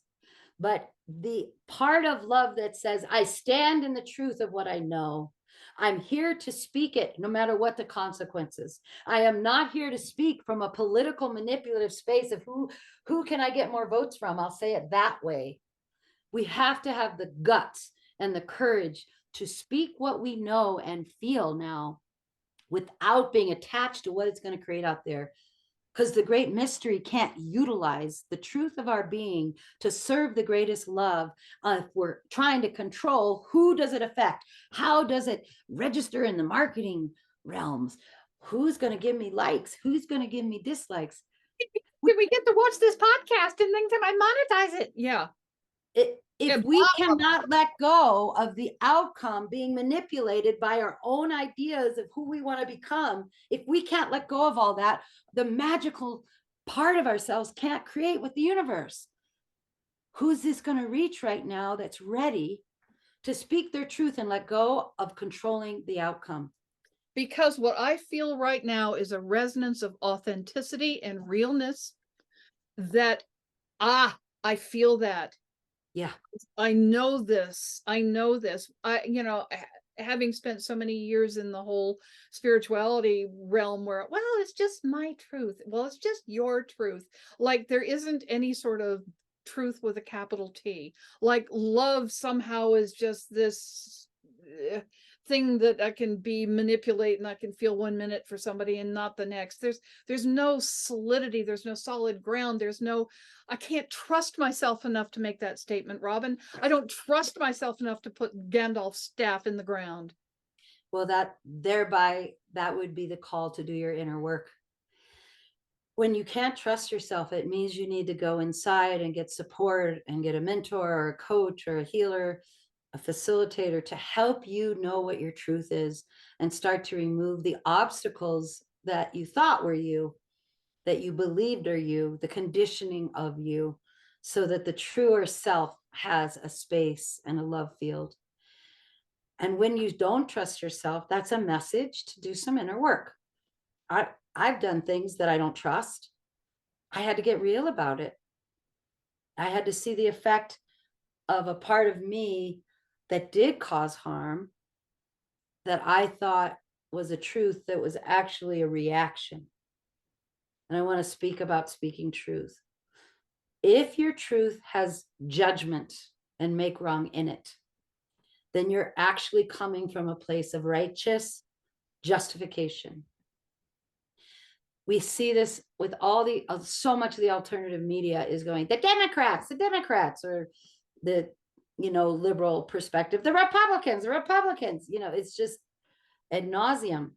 [SPEAKER 2] But the part of love that says, I stand in the truth of what I know. I'm here to speak it no matter what the consequences. I am not here to speak from a political manipulative space of who can I get more votes from? I'll say it that way. We have to have the guts and the courage to speak what we know and feel now without being attached to what it's going to create out there. Because the great mystery can't utilize the truth of our being to serve the greatest love. If we're trying to control, who does it affect? How does it register in the marketing realms? Who's going to give me likes? Who's going to give me dislikes?
[SPEAKER 1] Did we get to watch this podcast and then can I monetize it? Yeah.
[SPEAKER 2] If we cannot let go of the outcome being manipulated by our own ideas of who we want to become, if we can't let go of all that, the magical part of ourselves can't create with the universe. Who's this going to reach right now that's ready to speak their truth and let go of controlling the outcome?
[SPEAKER 1] Because what I feel right now is a resonance of authenticity and realness that, I feel that.
[SPEAKER 2] Yeah.
[SPEAKER 1] I know this. Having spent so many years in the whole spirituality realm where, well, it's just my truth. Well, it's just your truth. Like there isn't any sort of truth with a capital T. Like love somehow is just this thing that I can be manipulate and I can feel 1 minute for somebody and not the next. There's no solidity, there's no solid ground, I can't trust myself enough to make that statement, Robin. I don't trust myself enough to put Gandalf's staff in the ground.
[SPEAKER 2] Well, that would be the call to do your inner work. When you can't trust yourself, it means you need to go inside and get support and get a mentor or a coach or a healer, a facilitator to help you know what your truth is and start to remove the obstacles that you thought were you, that you believed are you, the conditioning of you, so that the truer self has a space and a love field. And when you don't trust yourself, that's a message to do some inner work. I've done things that I don't trust. I had to get real about it. I had to see the effect of a part of me that did cause harm that I thought was a truth that was actually a reaction. And I want to speak about speaking truth. If your truth has judgment and make wrong in it, then you're actually coming from a place of righteous justification. We see this with all the so much of the alternative media is going the Democrats, or the liberal perspective, the Republicans. It's just ad nauseum,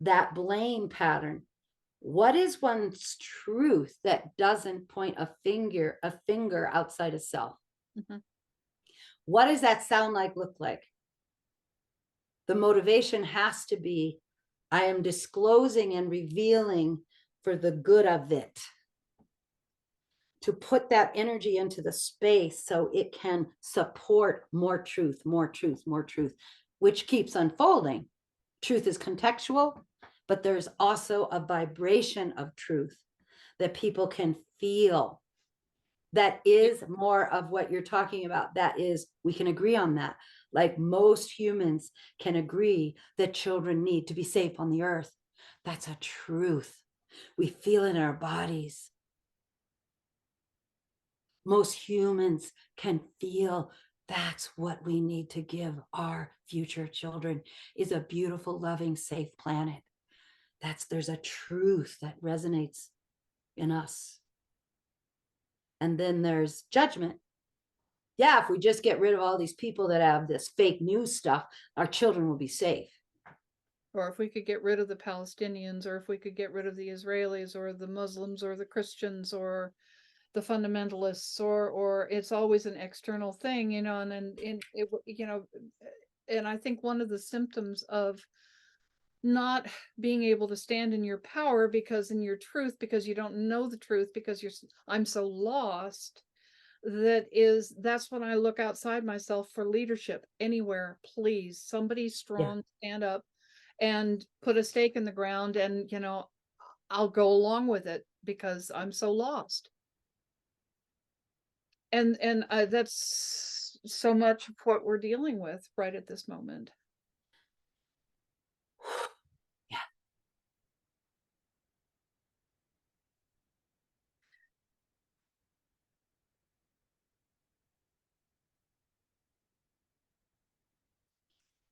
[SPEAKER 2] that blame pattern. What is one's truth that doesn't point a finger outside of self?
[SPEAKER 1] Mhm.
[SPEAKER 2] What does that sound like, look like? The motivation has to be, I am disclosing and revealing for the good of it, to put that energy into the space so it can support more truth, which keeps unfolding. Truth is contextual, but there's also a vibration of truth that people can feel. That is more of what you're talking about. That is, we can agree on that. Like most humans can agree that children need to be safe on the earth. That's a truth. We feel it in our bodies. Most humans can feel that's what we need to give our future children, is a beautiful, loving, safe planet. There's a truth that resonates in us. And then there's judgment. Yeah, if we just get rid of all these people that have this fake news stuff, our children will be safe.
[SPEAKER 1] Or if we could get rid of the Palestinians, or if we could get rid of the Israelis, or the Muslims, or the Christians, or the fundamentalists, or it's always an external thing, and it, and I think one of the symptoms of not being able to stand in your power, because in your truth, because you don't know the truth, because I'm so lost, that's when I look outside myself for leadership anywhere. Please, somebody strong, stand up and put a stake in the ground, and I'll go along with it because I'm so lost. And that's so much of what we're dealing with right at this moment.
[SPEAKER 2] Yeah.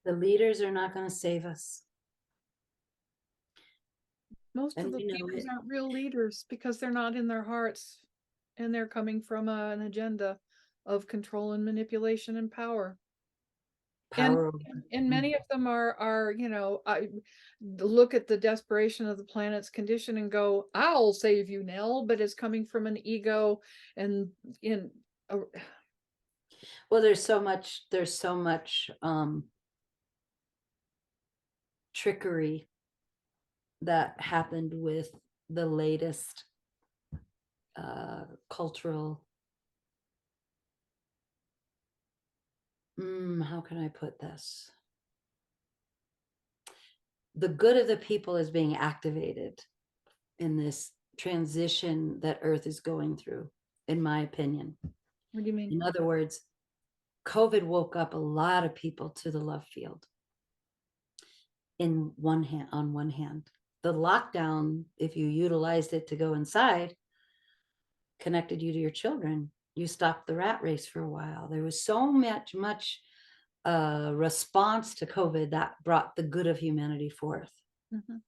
[SPEAKER 2] The leaders are not going to save us.
[SPEAKER 1] Most of
[SPEAKER 2] And
[SPEAKER 1] the
[SPEAKER 2] we know
[SPEAKER 1] leaders
[SPEAKER 2] it.
[SPEAKER 1] aren't real leaders because they're not in their hearts, and they're coming from an agenda of control and manipulation and power. And
[SPEAKER 2] Power.
[SPEAKER 1] and many of them are I look at the desperation of the planet's condition and go, I'll save you, Nell, but it's coming from an ego and in
[SPEAKER 2] Well, there's so much trickery that happened with the latest cultural, how can I put this? The good of the people is being activated in this transition that Earth is going through, in my opinion.
[SPEAKER 1] what do you mean?
[SPEAKER 2] In other words, COVID woke up a lot of people to the love field. On one hand, the lockdown, if you utilized it to go inside, connected you to your children. You stopped the rat race for a while. There was so much response to COVID that brought the good of humanity forth.
[SPEAKER 1] Mm-hmm.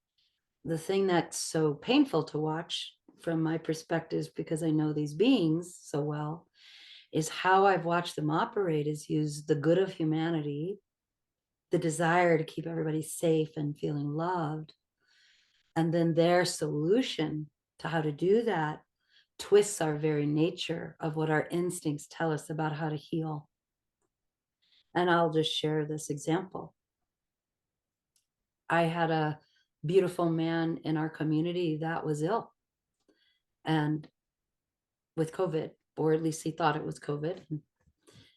[SPEAKER 2] The thing that's so painful to watch from my perspective, because I know these beings so well, is how I've watched them operate is use the good of humanity, the desire to keep everybody safe and feeling loved, and then their solution to how to do that twists our very nature of what our instincts tell us about how to heal. And I'll just share this example. I had a beautiful man in our community that was ill and with COVID, or at least he thought it was COVID.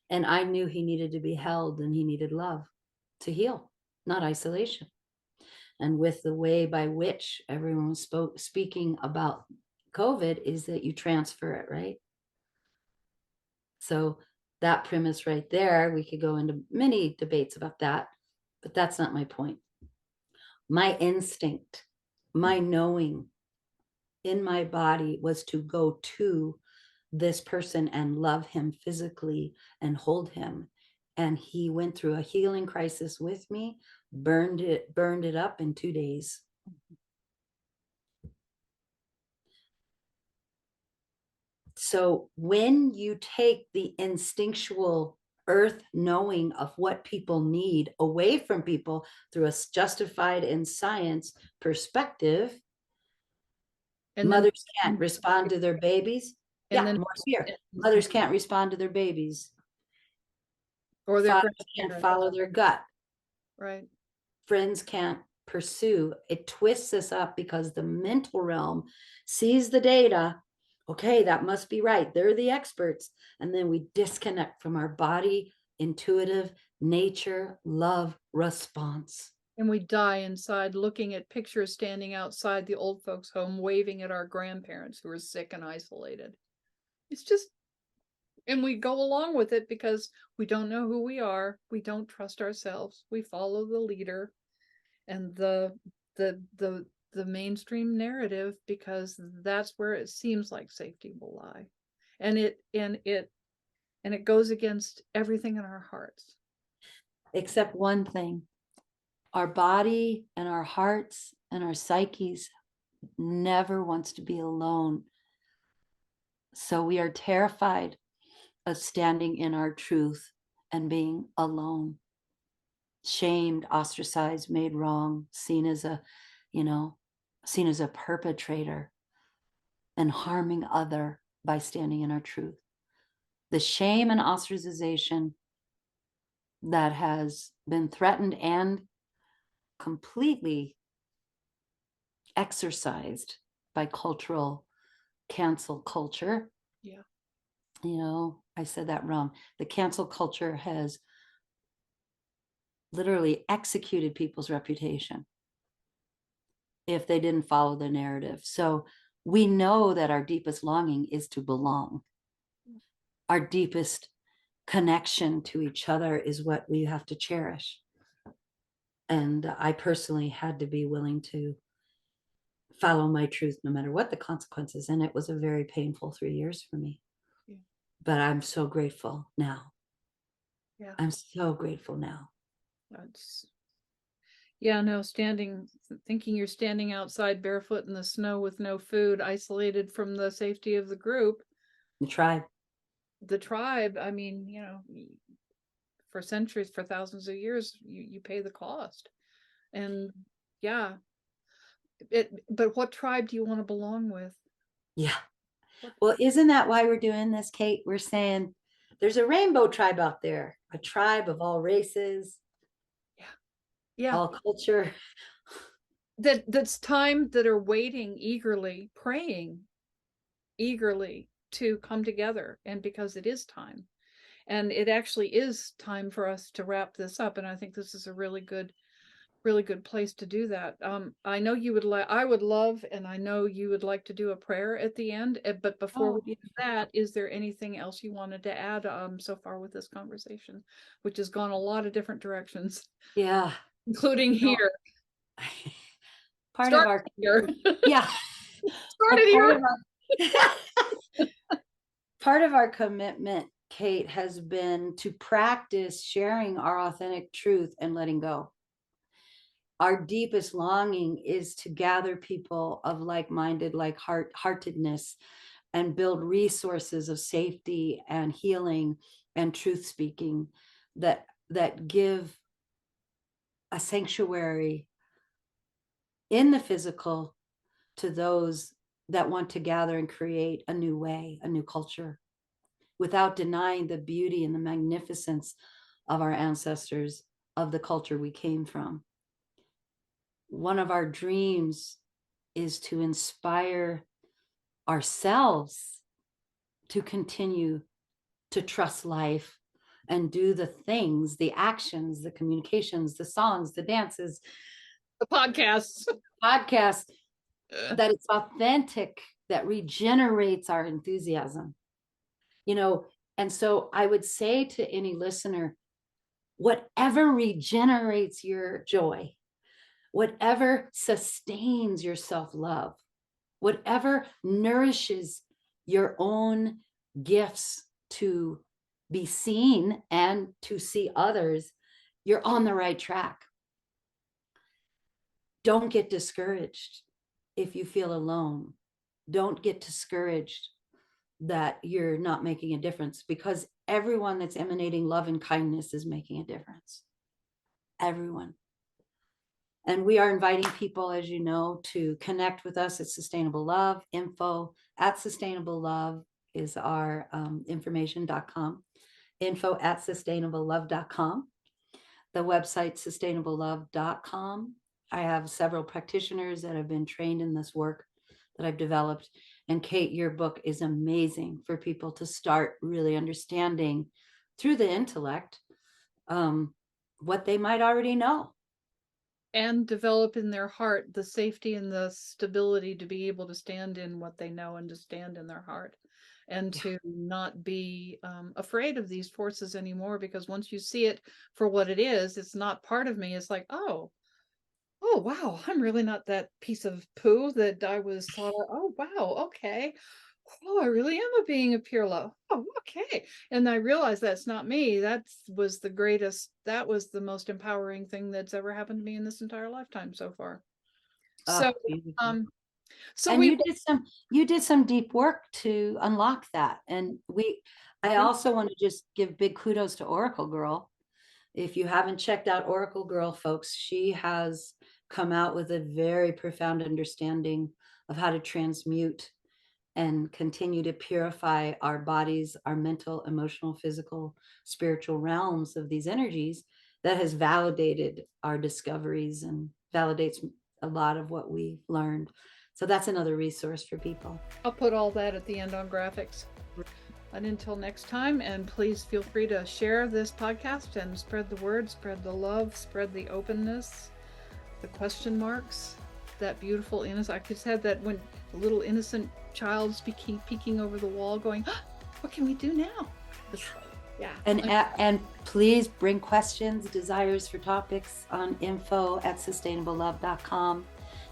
[SPEAKER 2] And I knew he needed to be held and he needed love to heal, not isolation. And with the way by which everyone was speaking about COVID is that you transfer it, right? So That premise right there, we could go into many debates about that, but that's not my point. My instinct, my knowing in my body was to go to this person and love him physically and hold him. And he went through a healing crisis with me, burned it up in 2 days. So when you take the instinctual earth knowing of what people need away from people through a justified in science perspective,
[SPEAKER 1] And then,
[SPEAKER 2] mothers can't respond to their babies.
[SPEAKER 1] and
[SPEAKER 2] Yeah,
[SPEAKER 1] then,
[SPEAKER 2] more here. Mothers can't respond to their babies.
[SPEAKER 1] or their
[SPEAKER 2] Fathers can't
[SPEAKER 1] grandparents,
[SPEAKER 2] follow their gut.
[SPEAKER 1] right?
[SPEAKER 2] Friends can't pursue. It twists us up because the mental realm sees the data. Okay, that must be right. They're the experts. And then we disconnect from our body, intuitive, nature, love response.
[SPEAKER 1] And we die inside looking at pictures standing outside the old folks' home, waving at our grandparents who are sick and isolated. It's just, and we go along with it because we don't know who we are. We don't trust ourselves. We follow the leader and the mainstream narrative because that's where it seems like safety will lie. And it goes against everything in our hearts.
[SPEAKER 2] Except one thing, our body and our hearts and our psyches never wants to be alone. So we are terrified of standing in our truth and being alone, shamed, ostracized, made wrong, seen as a, seen as a perpetrator and harming other by standing in our truth. The shame and ostracization that has been threatened and completely exercised by cultural cancel culture.
[SPEAKER 1] Yeah.
[SPEAKER 2] I said that wrong. The cancel culture has literally executed people's reputation if they didn't follow the narrative. So we know that our deepest longing is to belong. Our deepest connection to each other is what we have to cherish. And I personally had to be willing to follow my truth no matter what the consequences. And it was a very painful 3 years for me.
[SPEAKER 1] Yeah.
[SPEAKER 2] But I'm so grateful now.
[SPEAKER 1] Yeah.
[SPEAKER 2] I'm so grateful now.
[SPEAKER 1] That's, yeah, no, thinking you're standing outside barefoot in the snow with no food, isolated from the safety of the group.
[SPEAKER 2] The tribe.
[SPEAKER 1] The tribe, I mean, for centuries, for thousands of years, you pay the cost. And yeah, but what tribe do you want to belong with?
[SPEAKER 2] Yeah. Well, isn't that why we're doing this, Kate? We're saying there's a rainbow tribe out there, a tribe of all races,
[SPEAKER 1] Yeah.
[SPEAKER 2] all culture.
[SPEAKER 1] That's time that are waiting eagerly, praying eagerly to come together. And because it is time, and it actually is time for us to wrap this up. And I think this is a really good place to do that. I know you would I would love, and I know you would like to do a prayer at the end, but before we do that, is there anything else you wanted to add so far with this conversation, which has gone a lot of different directions?
[SPEAKER 2] Yeah.
[SPEAKER 1] Including here.
[SPEAKER 2] Part of our
[SPEAKER 1] here.
[SPEAKER 2] Yeah.
[SPEAKER 1] Started here.
[SPEAKER 2] Part of our commitment, Kate, has been to practice sharing our authentic truth and letting go. Our deepest longing is to gather people of like-minded, like-heartedness and build resources of safety and healing and truth speaking that give a sanctuary in the physical to those that want to gather and create a new way, a new culture, without denying the beauty and the magnificence of our ancestors, of the culture we came from. One of our dreams is to inspire ourselves to continue to trust life and do the things, the actions, the communications, the songs, the dances,
[SPEAKER 1] the podcasts,
[SPEAKER 2] that it's authentic, that regenerates our enthusiasm. And so I would say to any listener, whatever regenerates your joy, whatever sustains your self-love, whatever nourishes your own gifts to be seen and to see others, you're on the right track. Don't get discouraged if you feel alone. Don't get discouraged that you're not making a difference, because everyone that's emanating love and kindness is making a difference. Everyone. And we are inviting people, as you know, to connect with us at Sustainable Love. Info at Sustainable Love is our information.com. Info at sustainablelove.com. The website sustainablelove.com. I have several practitioners that have been trained in this work that I've developed. And Cate, your book is amazing for people to start really understanding through the intellect what they might already know.
[SPEAKER 1] And develop in their heart the safety and the stability to be able to stand in what they know and to stand in their heart, and to not be afraid of these forces anymore, because once you see it for what it is, it's not part of me. It's like, oh wow, I'm really not that piece of poo that I was taught. Oh wow, okay. Oh, I really am a being of pure love. Oh, okay. And I realized that's not me. That was the most empowering thing that's ever happened to me in this entire lifetime so far. So,
[SPEAKER 2] Beautiful.
[SPEAKER 1] so
[SPEAKER 2] And
[SPEAKER 1] we
[SPEAKER 2] you did some deep work to unlock that. And I also want to just give big kudos to Oracle Girl. If you haven't checked out Oracle Girl, folks, she has come out with a very profound understanding of how to transmute and continue to purify our bodies, our mental, emotional, physical, spiritual realms of these energies, that has validated our discoveries and validates a lot of what we've learned. So that's another resource for people.
[SPEAKER 1] I'll put all that at the end on graphics. And until next time, and please feel free to share this podcast and spread the word, spread the love, spread the openness, the question marks, that beautiful innocence. I just had that when the little innocent child's peeking over the wall going, oh, what can we do now? Yeah.
[SPEAKER 2] And please bring questions, desires for topics on info at sustainablelove.com.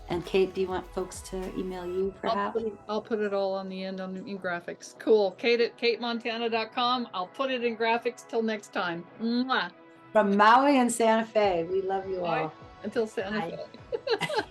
[SPEAKER 2] And Cate, do you want folks to email you perhaps?
[SPEAKER 1] I'll put it all on the end in graphics. Cool. Cate at catemontana.com. I'll put it in graphics till next time. Mwah.
[SPEAKER 2] From Maui and Santa Fe, we love you all.
[SPEAKER 1] Until Santa Fe.